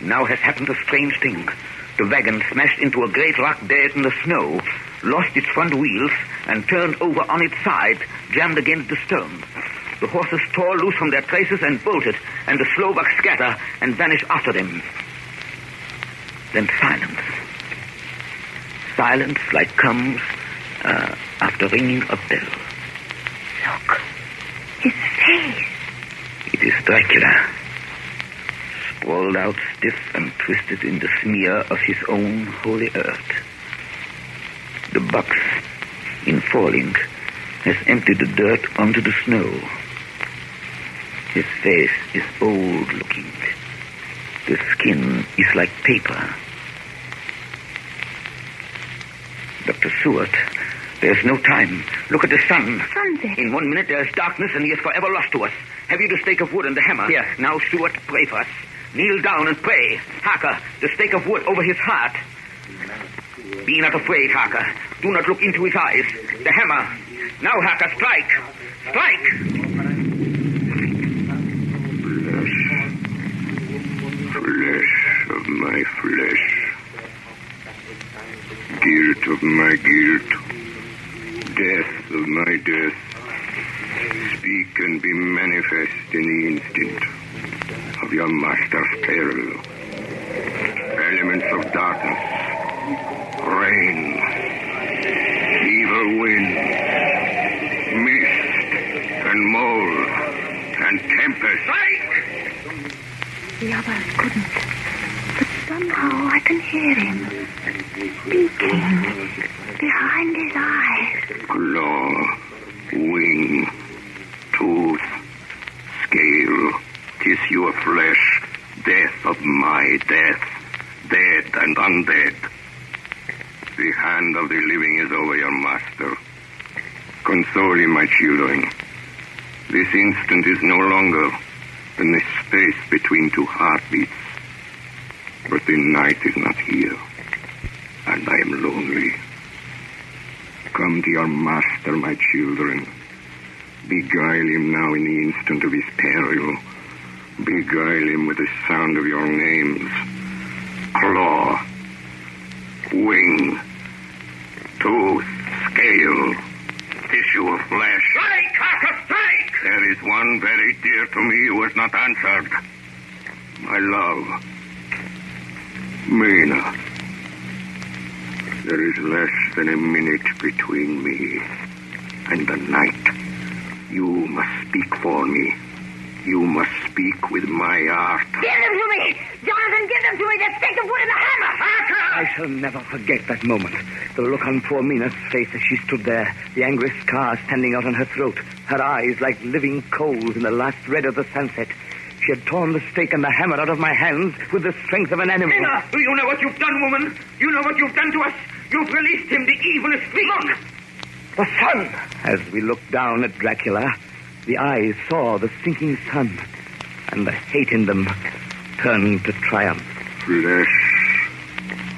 Now has happened a strange thing. The wagon smashed into a great rock bed in the snow, lost its front wheels, and turned over on its side, jammed against the stone. The horses tore loose from their traces and bolted, and the Slovaks scatter and vanish after them. Then silence. Silence like comes after ringing a bell. Look! His face! It is Dracula. Sprawled out stiff and twisted in the smear of his own holy earth. The box, in falling, has emptied the dirt onto the snow. His face is old-looking. The skin is like paper. Dr. Seward, there's no time. Look at the sun. Sunset. In 1 minute there is darkness and he is forever lost to us. Have you the stake of wood and the hammer? Here. Now, Seward, pray for us. Kneel down and pray. Harker, the stake of wood over his heart. Be not afraid, Harker. Do not look into his eyes. The hammer. Now, Harker, strike. Strike! Flesh of my flesh. Guilt of my guilt. Death of my death. Speak and be manifest in the instant of your master's peril. Elements of darkness, rain, evil wind, mist, and mold. and tempest. The others couldn't. But somehow I can hear him speaking behind his eyes. Claw, wing, tooth, scale, tissue of flesh, death of my death, dead and undead. The hand of the living is over your master. Console him, my children. This instant is no longer than the space between two heartbeats. But the night is not here, and I am lonely. Come to your master, my children. Beguile him now in the instant of his peril. Beguile him with the sound of your names. Claw, wing, tooth, scale, tissue of flesh. Strike, Harker, strike! There is one very dear to me who has not answered. My love, Mina. There is less than a minute between me and the night. You must speak for me. You must speak with my heart. Give them to me! Jonathan, give them to me! That stick of wood and the hammer! I shall never forget that moment. The look on poor Mina's face as she stood there, the angry scar standing out on her throat, her eyes like living coals in the last red of the sunset. She had torn the stake and the hammer out of my hands with the strength of an animal. Mina, do you know what you've done, woman? You know what you've done to us? You've released him, the evilest fiend. Look! The sun! As we looked down at Dracula, the eyes saw the sinking sun, and the hate in them turned to triumph. Flesh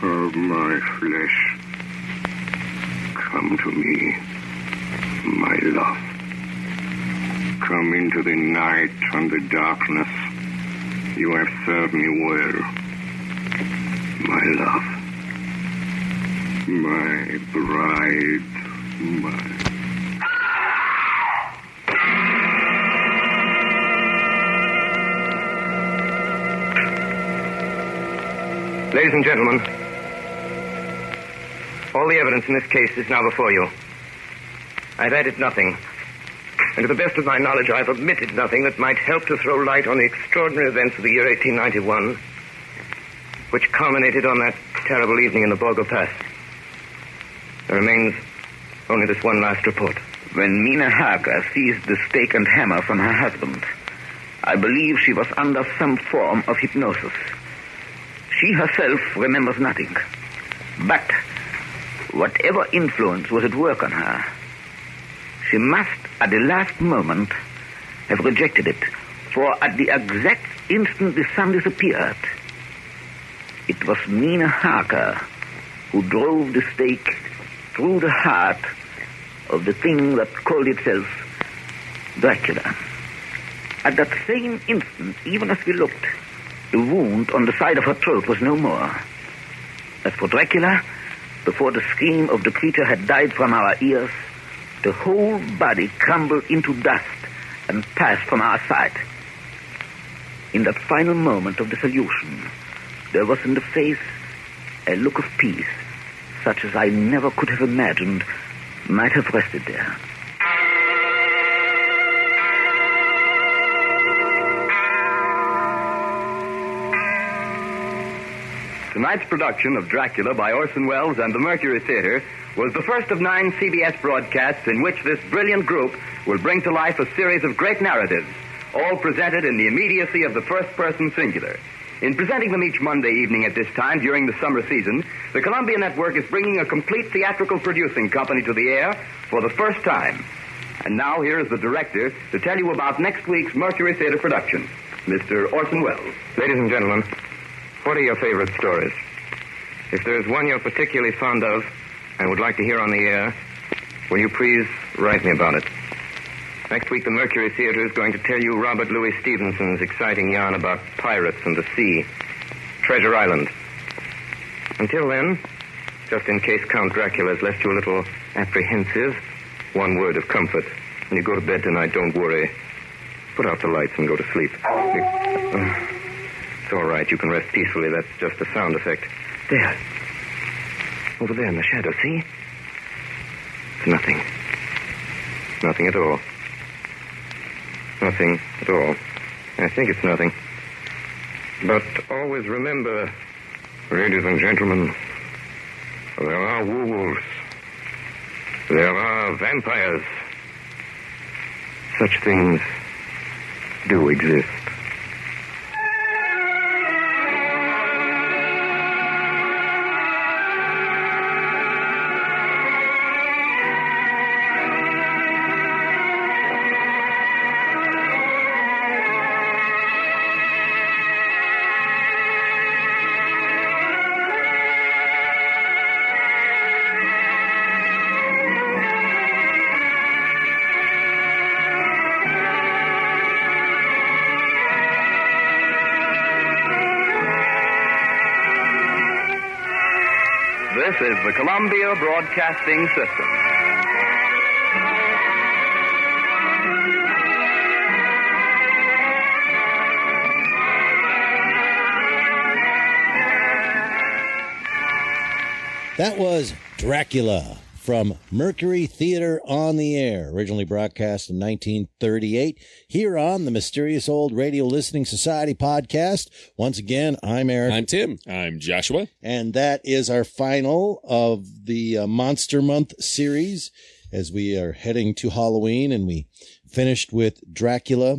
of my flesh, come to me, my love. Come into the night and the darkness. You have served me well, my love. My bride, my... Ladies and gentlemen, all the evidence in this case is now before you. I've added nothing. And to the best of my knowledge, I've omitted nothing that might help to throw light on the extraordinary events of the year 1891, which culminated on that terrible evening in the Borgo Pass. There remains only this one last report. When Mina Harker seized the stake and hammer from her husband, I believe she was under some form of hypnosis. She herself remembers nothing. But whatever influence was at work on her, she must, at the last moment, have rejected it. For at the exact instant the sun disappeared, it was Mina Harker who drove the stake through the heart of the thing that called itself Dracula. At that same instant, even as we looked, the wound on the side of her throat was no more. As for Dracula, before the scream of the creature had died from our ears, the whole body crumbled into dust and passed from our sight. In that final moment of dissolution, there was in the face a look of peace, such as I never could have imagined might have rested there. Tonight's production of Dracula by Orson Welles and the Mercury Theatre was the first of 9 CBS broadcasts in which this brilliant group will bring to life a series of great narratives, all presented in the immediacy of the first-person singular. In presenting them each Monday evening at this time during the summer season, the Columbia Network is bringing a complete theatrical producing company to the air for the first time. And now here is the director to tell you about next week's Mercury Theatre production, Mr. Orson Welles. Ladies and gentlemen, what are your favorite stories? If there is one you're particularly fond of and would like to hear on the air, will you please write me about it? Next week, the Mercury Theatre is going to tell you Robert Louis Stevenson's exciting yarn about pirates and the sea, Treasure Island. Until then, just in case Count Dracula has left you a little apprehensive, one word of comfort. When you go to bed tonight, don't worry. Put out the lights and go to sleep. It's all right. You can rest peacefully. That's just a sound effect. There. Over there in the shadow, see? It's nothing. Nothing at all. nothing at all. I think it's nothing. But always remember, ladies and gentlemen, there are werewolves. There are vampires. Such things do exist. This is the Columbia Broadcasting System. That was Dracula from Mercury Theatre on the Air, originally broadcast in 1938, here on the Mysterious Old Radio Listening Society podcast. Once again, I'm Eric. I'm Tim. I'm Joshua. And that is our final of the Monster Month series as we are heading to Halloween, and we finished with Dracula,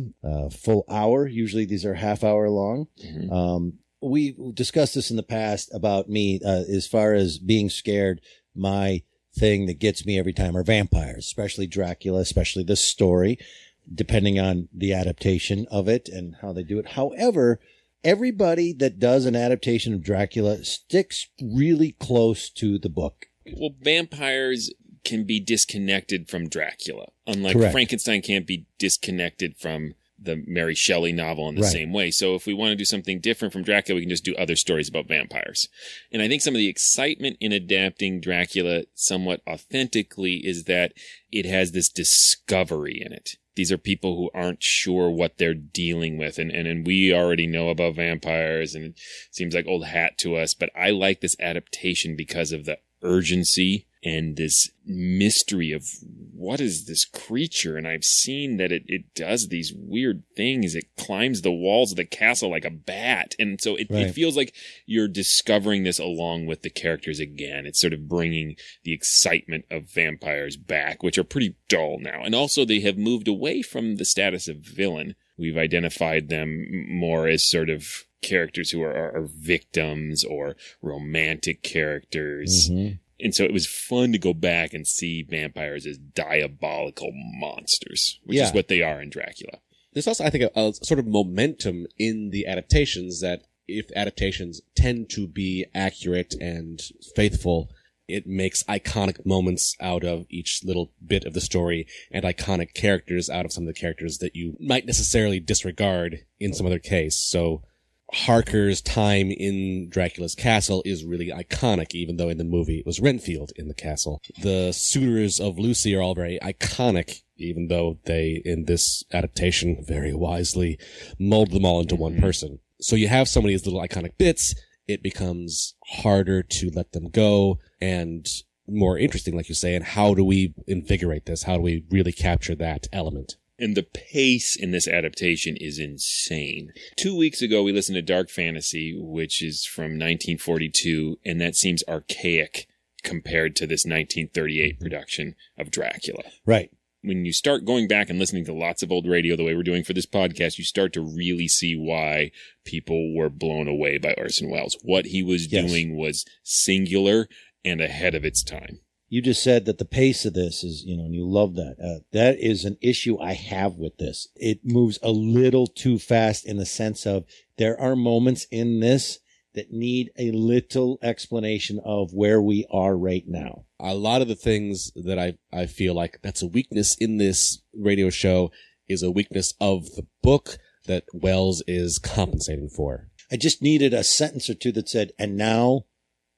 full hour. Usually these are half hour long. Mm-hmm. We discussed this in the past about me, as far as being scared. My thing that gets me every time are vampires, especially Dracula, especially the story, depending on the adaptation of it and how they do it. However, everybody that does an adaptation of Dracula sticks really close to the book. Well, vampires can be disconnected from Dracula, unlike Correct. Frankenstein can't be disconnected from the Mary Shelley novel in the Right. same way. So if we want to do something different from Dracula, we can just do other stories about vampires. And I think some of the excitement in adapting Dracula somewhat authentically is that it has this discovery in it. These are people who aren't sure what they're dealing with. And we already know about vampires, and it seems like old hat to us. But I like this adaptation because of the urgency and this mystery of what is this creature. And I've seen that it does these weird things. It climbs the walls of the castle like a bat. And so it feels like you're discovering this along with the characters again. It's sort of bringing the excitement of vampires back, which are pretty dull now. And also they have moved away from the status of villain. We've identified them more as sort of characters who are victims or romantic characters. Mm-hmm. And so it was fun to go back and see vampires as diabolical monsters, which is what they are in Dracula. There's also, I think, a sort of momentum in the adaptations that if adaptations tend to be accurate and faithful, it makes iconic moments out of each little bit of the story and iconic characters out of some of the characters that you might necessarily disregard in some other case. So Harker's time in Dracula's castle is really iconic, even though in the movie it was Renfield in the castle. The suitors of Lucy are all very iconic, even though they, in this adaptation, very wisely mold them all into one person. So you have some of these little iconic bits, it becomes harder to let them go and more interesting, like you say, and how do we invigorate this? How do we really capture that element? And the pace in this adaptation is insane. 2 weeks ago, we listened to Dark Fantasy, which is from 1942, and that seems archaic compared to this 1938 production of Dracula. Right. When you start going back and listening to lots of old radio the way we're doing for this podcast, you start to really see why people were blown away by Orson Welles. What he was doing was singular and ahead of its time. You just said that the pace of this is, and you love that. That is an issue I have with this. It moves a little too fast in the sense of there are moments in this that need a little explanation of where we are right now. A lot of the things that I feel like that's a weakness in this radio show is a weakness of the book that Welles is compensating for. I just needed a sentence or two that said, and now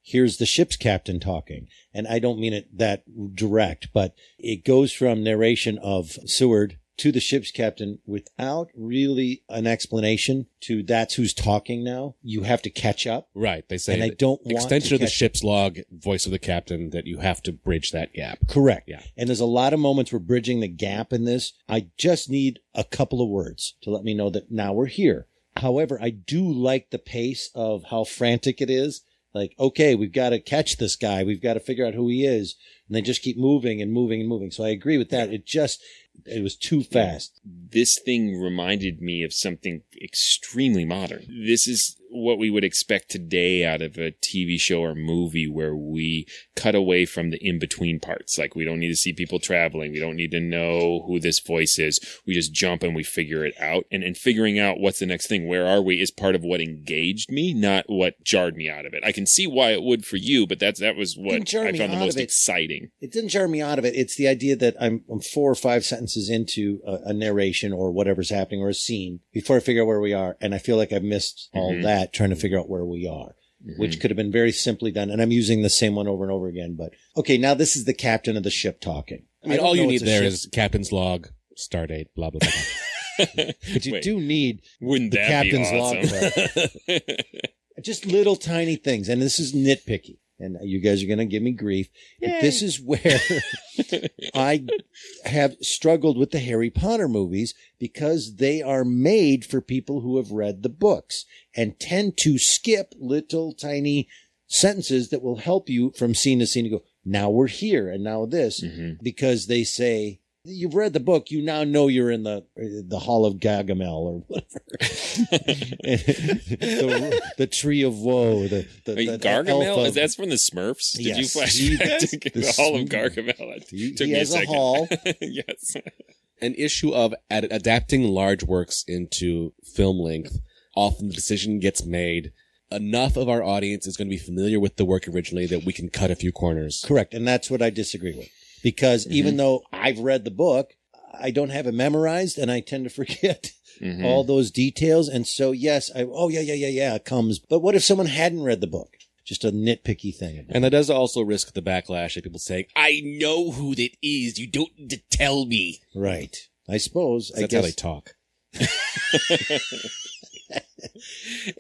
here's the ship's captain talking. And I don't mean it that direct, but it goes from narration of Seward to the ship's captain without really an explanation to that's who's talking now. You have to catch up. Right. They say and I don't want extension to of the catch ship's log, voice of the captain, that you have to bridge that gap. Correct. Yeah. And there's a lot of moments we're bridging the gap in this. I just need a couple of words to let me know that now we're here. However, I do like the pace of how frantic it is. Like, okay, we've got to catch this guy. We've got to figure out who he is. And they just keep moving and moving and moving. So I agree with that. It was too fast. This thing reminded me of something extremely modern. This is what we would expect today out of a TV show or movie, where we cut away from the in-between parts. Like, we don't need to see people traveling. We don't need to know who this voice is. We just jump and we figure it out. And figuring out what's the next thing, where are we, is part of what engaged me, not what jarred me out of it. I can see why it would for you, but that was what I found the most exciting. It didn't jar me out of it. It's the idea that I'm 4 or 5 sentences into a narration or whatever's happening or a scene before I figure out where we are. And I feel like I've missed all that trying to figure out where we are, which could have been very simply done. And I'm using the same one over and over again. But okay, now this is the captain of the ship talking. I mean, all you need there is captain's log, stardate, blah, blah, blah. But you do need Wouldn't the that captain's be awesome? log. Just little tiny things. And this is nitpicky. And you guys are going to give me grief. But this is where I have struggled with the Harry Potter movies, because they are made for people who have read the books and tend to skip little tiny sentences that will help you from scene to scene to go, now we're here and now this, because they say, you've read the book, you now know you're in the Hall of Gargamel or whatever. the Tree of Woe. The Gargamel? That's from the Smurfs? Did you flashback to the Hall of Gargamel? Took me a second. Hall. Yes. An issue of adapting large works into film length. Often the decision gets made. Enough of our audience is going to be familiar with the work originally that we can cut a few corners. Correct. And that's what I disagree with. Because even though I've read the book, I don't have it memorized, and I tend to forget all those details. And so, yes, it comes. But what if someone hadn't read the book? Just a nitpicky thing. And that does also risk the backlash of people saying, I know who that is. You don't need to tell me. Right. I suppose. That's how they talk.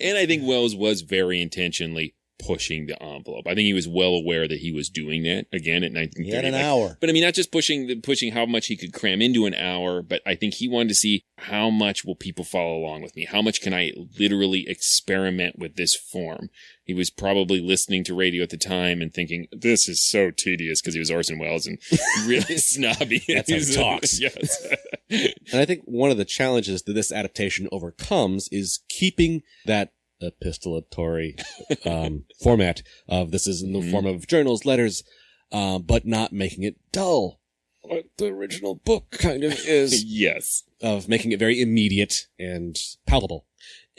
And I think Wells was very intentionally pushing the envelope. I think he was well aware that he was doing that again at 1930. He had an hour. But I mean, not just pushing how much he could cram into an hour, but I think he wanted to see how much will people follow along with me? How much can I literally experiment with this form? He was probably listening to radio at the time and thinking, this is so tedious, because he was Orson Welles and really snobby. That's how he talks. Yes. And I think one of the challenges that this adaptation overcomes is keeping that epistolatory format of this is in the form of journals, letters, but not making it dull. What the original book kind of is. Yes. Of making it very immediate and palpable.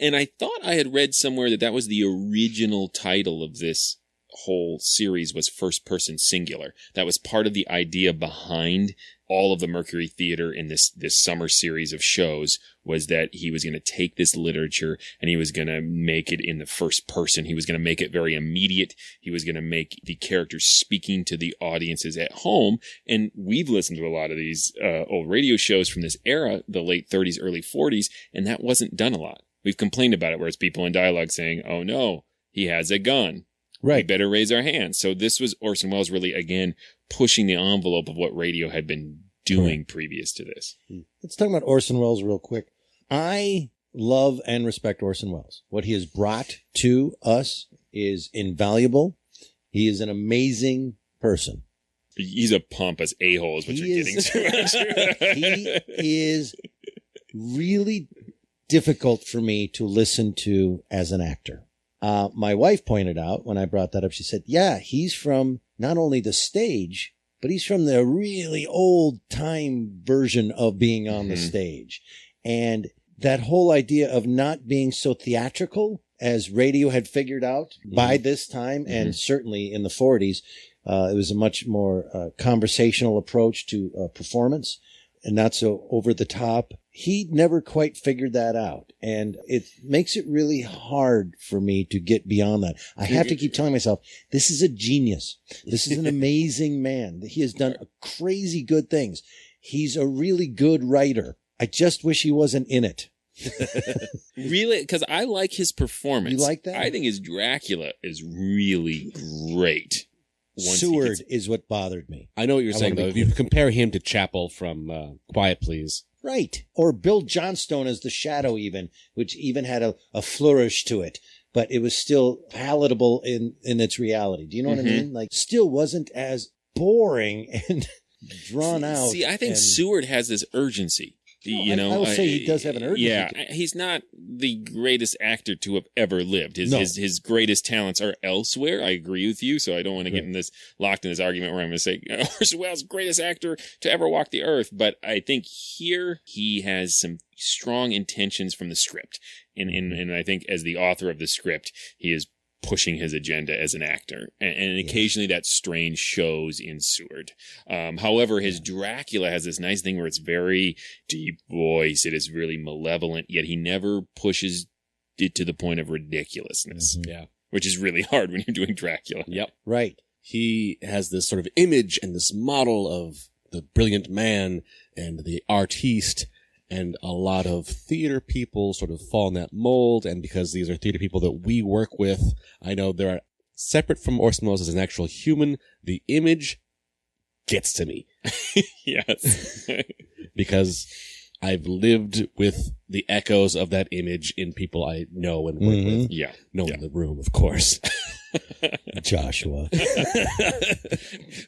And I thought I had read somewhere that was the original title of this whole series was First Person Singular. That was part of the idea behind all of the Mercury Theatre in this summer series of shows, was that he was going to take this literature and he was going to make it in the first person. He was going to make it very immediate. He was going to make the characters speaking to the audiences at home. And we've listened to a lot of these old radio shows from this era, the late 30s, early 40s, and that wasn't done a lot. We've complained about it, where it's people in dialogue saying, oh no, he has a gun. Right. We better raise our hands. So this was Orson Welles really, again, pushing the envelope of what radio had been doing previous to this. Let's talk about Orson Welles real quick. I love and respect Orson Welles. What he has brought to us is invaluable. He is an amazing person. He's a pompous a-hole is what you're getting to. He is really difficult for me to listen to as an actor. My wife pointed out when I brought that up, she said, yeah, he's from not only the stage, but he's from the really old time version of being on the stage. And that whole idea of not being so theatrical as radio had figured out by this time, and certainly in the 40s, it was a much more conversational approach to performance and not so over the top. He never quite figured that out. And it makes it really hard for me to get beyond that. I have to keep telling myself, this is a genius. This is an amazing man. He has done crazy good things. he's a really good writer. I just wish he wasn't in it. Really? Because I like his performance. You like that? I think his Dracula is really great. Seward is what bothered me. I know what you're saying, though. If you compare him to Chapel from Quiet Please. Right. Or Bill Johnstone as the Shadow even, which even had a flourish to it. But it was still palatable in its reality. Do you know what I mean? Like, still wasn't as boring and drawn out. See, I think Seward has this urgency. I will say he does have an urgency. Yeah, he's not the greatest actor to have ever lived. His greatest talents are elsewhere. I agree with you, so I don't want to get locked in this argument where I'm going to say Orson Welles, greatest actor to ever walk the earth. But I think here he has some strong intentions from the script, and I think as the author of the script, he is pushing his agenda as an actor. And occasionally that strain shows in Seward. However, his Dracula has this nice thing where it's very deep voice. It is really malevolent, yet he never pushes it to the point of ridiculousness. Yeah. Which is really hard when you're doing Dracula. Yep. Right. He has this sort of image and this model of the brilliant man and the artiste. And a lot of theater people sort of fall in that mold. And because these are theater people that we work with, I know there are separate from Orson Welles as an actual human. The image gets to me. Yes. Because I've lived with the echoes of that image in people I know and work with. Yeah. No one in the room, of course. Joshua.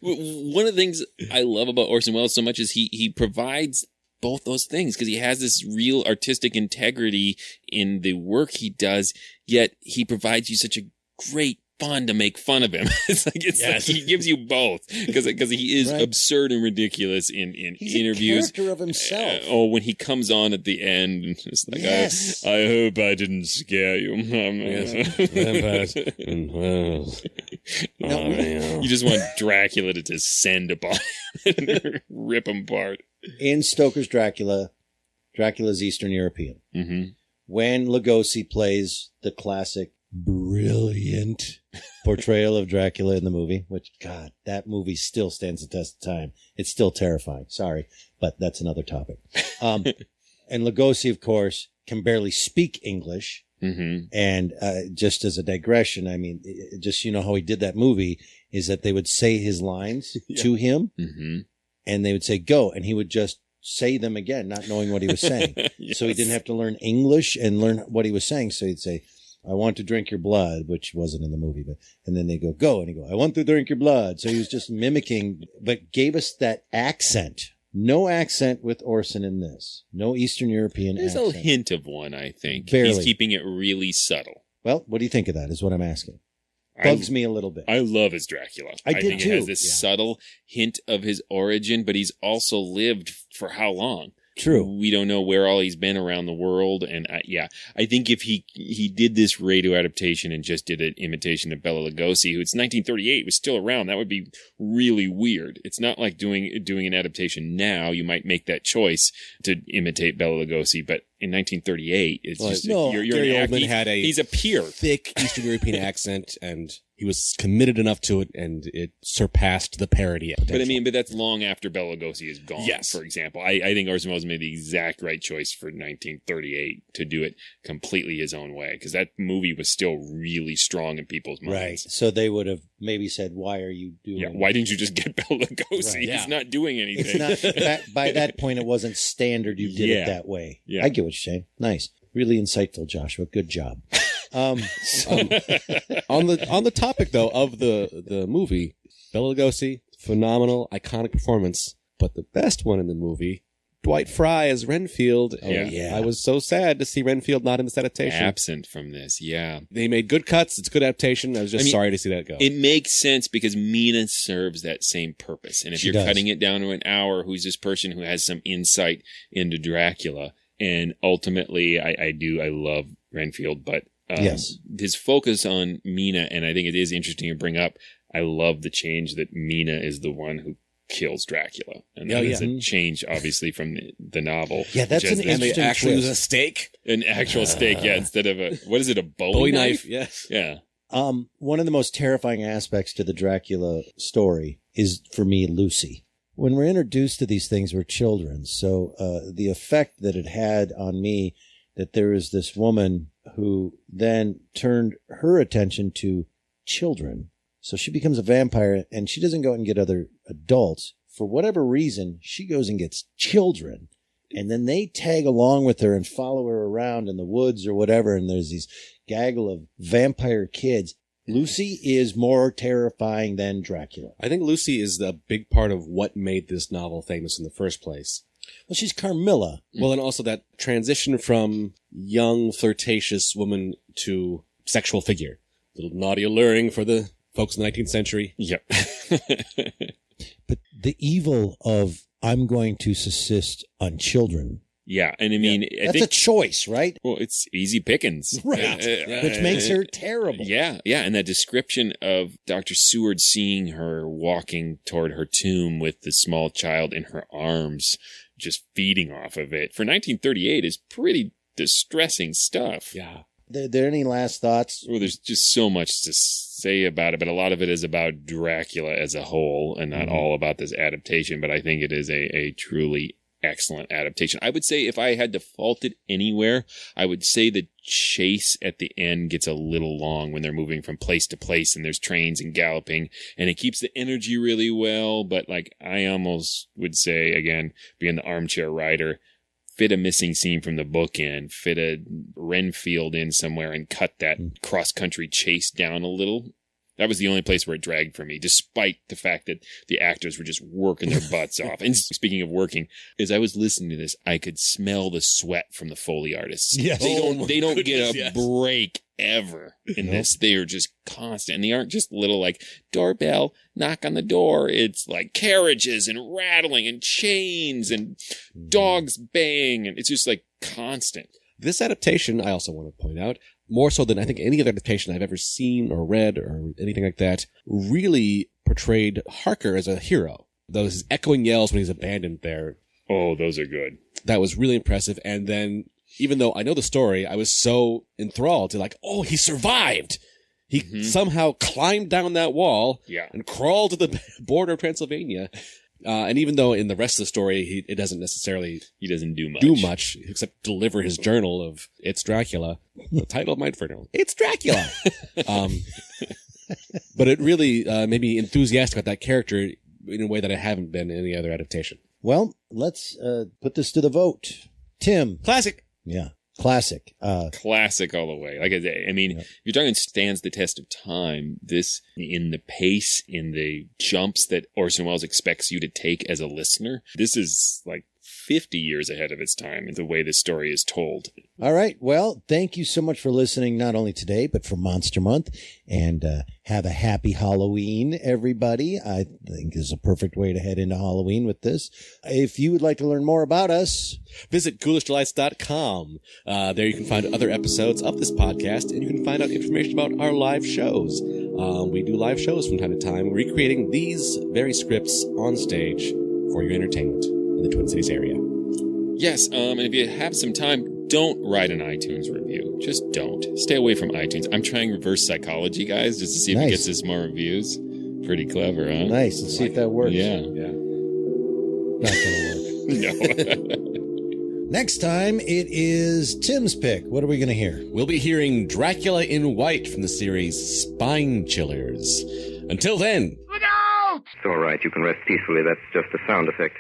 One of the things I love about Orson Welles so much is he provides both those things, because he has this real artistic integrity in the work he does, yet he provides you such a great fun to make fun of him. It's like he gives you both, because he is absurd and ridiculous in He's interviews. A character of himself. When he comes on at the end, and it's like, I hope I didn't scare you. You just want Dracula to descend upon him and rip him apart. In Stoker's Dracula, Dracula's Eastern European. When Lugosi plays the classic, brilliant portrayal of Dracula in the movie, which, God, that movie still stands the test of time. It's still terrifying. Sorry, but that's another topic. And Lugosi, of course, can barely speak English. And just as a digression, I mean, just how he did that movie is that they would say his lines to him. And they would say, go. And he would just say them again, not knowing what he was saying. So he didn't have to learn English and learn what he was saying. So he'd say, I want to drink your blood, which wasn't in the movie. And then they go. And he'd go, I want to drink your blood. So he was just mimicking, but gave us that accent. No accent with Orson in this. No Eastern European accent. There's a hint of one, I think. Barely. He's keeping it really subtle. Well, what do you think of that is what I'm asking. Bugs me a little bit. I love his Dracula. I did think too. It has this subtle hint of his origin, but he's also lived for how long? True. We don't know where all he's been around the world. And I think if he did this radio adaptation and just did an imitation of Bela Lugosi, who it's 1938, was still around, that would be really weird. It's not like doing an adaptation now. You might make that choice to imitate Bela Lugosi, but in 1938, it's just Gary Oldman had he's a peer, thick Eastern European accent, and he was committed enough to it, and it surpassed the parody potential. But that's long after Bela Lugosi is gone. Yes. For example, I think Orson Welles made the exact right choice for 1938 to do it completely his own way, because that movie was still really strong in people's minds. Right. So they would have maybe said, "Why are you doing? Why didn't you just get Bela Lugosi? Right. He's not doing anything." It's not by that point. It wasn't standard. You did it that way. Yeah. I get what you're saying. Nice, really insightful, Joshua. Good job. On the topic though of the movie, Bela Lugosi, phenomenal, iconic performance. But the best one in the movie, Dwight Fry as Renfield. I was so sad to see Renfield not in this adaptation. Absent from this, yeah. They made good cuts. It's good adaptation. I was just sorry to see that go. It makes sense because Mina serves that same purpose. And if you're cutting it down to an hour, who's this person who has some insight into Dracula? And ultimately, I love Renfield, but his focus on Mina, and I think it is interesting to bring up, I love the change that Mina is the one who kills Dracula. And that is a change, obviously, from the novel. Yeah, that's an interesting actually twist. was a stake? An actual stake, instead of a Bowie knife? Yes. Yeah. One of the most terrifying aspects to the Dracula story is, for me, Lucy. when we're introduced to these things, we're children. So the effect that it had on me, that there is this woman who then turned her attention to children. So she becomes a vampire, and she doesn't go out and get other adults. For whatever reason, she goes and gets children. And then they tag along with her and follow her around in the woods or whatever. And there's these gaggle of vampire kids. Lucy is more terrifying than Dracula. I think Lucy is the big part of what made this novel famous in the first place. Well, she's Carmilla. Well, and also that transition from young, flirtatious woman to sexual figure. A little naughty alluring for the folks in the 19th century. Yep. But the evil of I'm going to subsist on children. Yeah, and I mean... That's a choice, right? Well, it's easy pickings. Right, which makes her terrible. Yeah, and that description of Dr. Seward seeing her walking toward her tomb with the small child in her arms, just feeding off of it, for 1938 is pretty distressing stuff. Yeah. Are there any last thoughts? Well, there's just so much to say about it, but a lot of it is about Dracula as a whole and not all about this adaptation, but I think it is a truly excellent adaptation. I would say if I had to fault it anywhere, I would say the chase at the end gets a little long when they're moving from place to place and there's trains and galloping, and it keeps the energy really well, but like I almost would say, again, being the armchair writer, fit a missing scene from the book in, fit a Renfield in somewhere and cut that cross-country chase down a little. That was the only place where it dragged for me, despite the fact that the actors were just working their butts off. And speaking of working, as I was listening to this, I could smell the sweat from the Foley artists. Yes. They don't get a break ever in this. They are just constant. And they aren't just little like doorbell, knock on the door. It's like carriages and rattling and chains and dogs baying. And it's just like constant. This adaptation, I also want to point out, more so than I think any other adaptation I've ever seen or read or anything like that, really portrayed Harker as a hero. Those echoing yells when he's abandoned there. Oh, those are good. That was really impressive. And then, even though I know the story, I was so enthralled to like, oh, he survived. He somehow climbed down that wall and crawled to the border of Transylvania. And even though in the rest of the story, it doesn't necessarily... He doesn't do much except deliver his journal of It's Dracula. The title of my journal, It's Dracula. But it really made me enthusiastic about that character in a way that I haven't been in any other adaptation. Well, let's put this to the vote. Tim. Classic. Yeah. Classic. Classic all the way. Like I mean, if you're talking stands the test of time, this in the pace, in the jumps that Orson Welles expects you to take as a listener, this is like 50 years ahead of its time in the way this story is told. All right. Well, thank you so much for listening, not only today, but for Monster Month. And have a happy Halloween, everybody. I think this is a perfect way to head into Halloween with this. If you would like to learn more about us, visit ghoulishdelights.com. There you can find other episodes of this podcast, and you can find out information about our live shows. We do live shows from time to time, recreating these very scripts on stage for your entertainment in the Twin Cities area. Yes, and if you have some time, don't write an iTunes review. Just don't. Stay away from iTunes. I'm trying reverse psychology, guys, just to see if it gets us more reviews. Pretty clever, huh? Nice. Let's see if that works. Yeah. Not gonna work. No. Next time, it is Tim's pick. What are we going to hear? We'll be hearing Dracula in White from the series Spine Chillers. Until then. It's all right. You can rest peacefully. That's just a sound effect.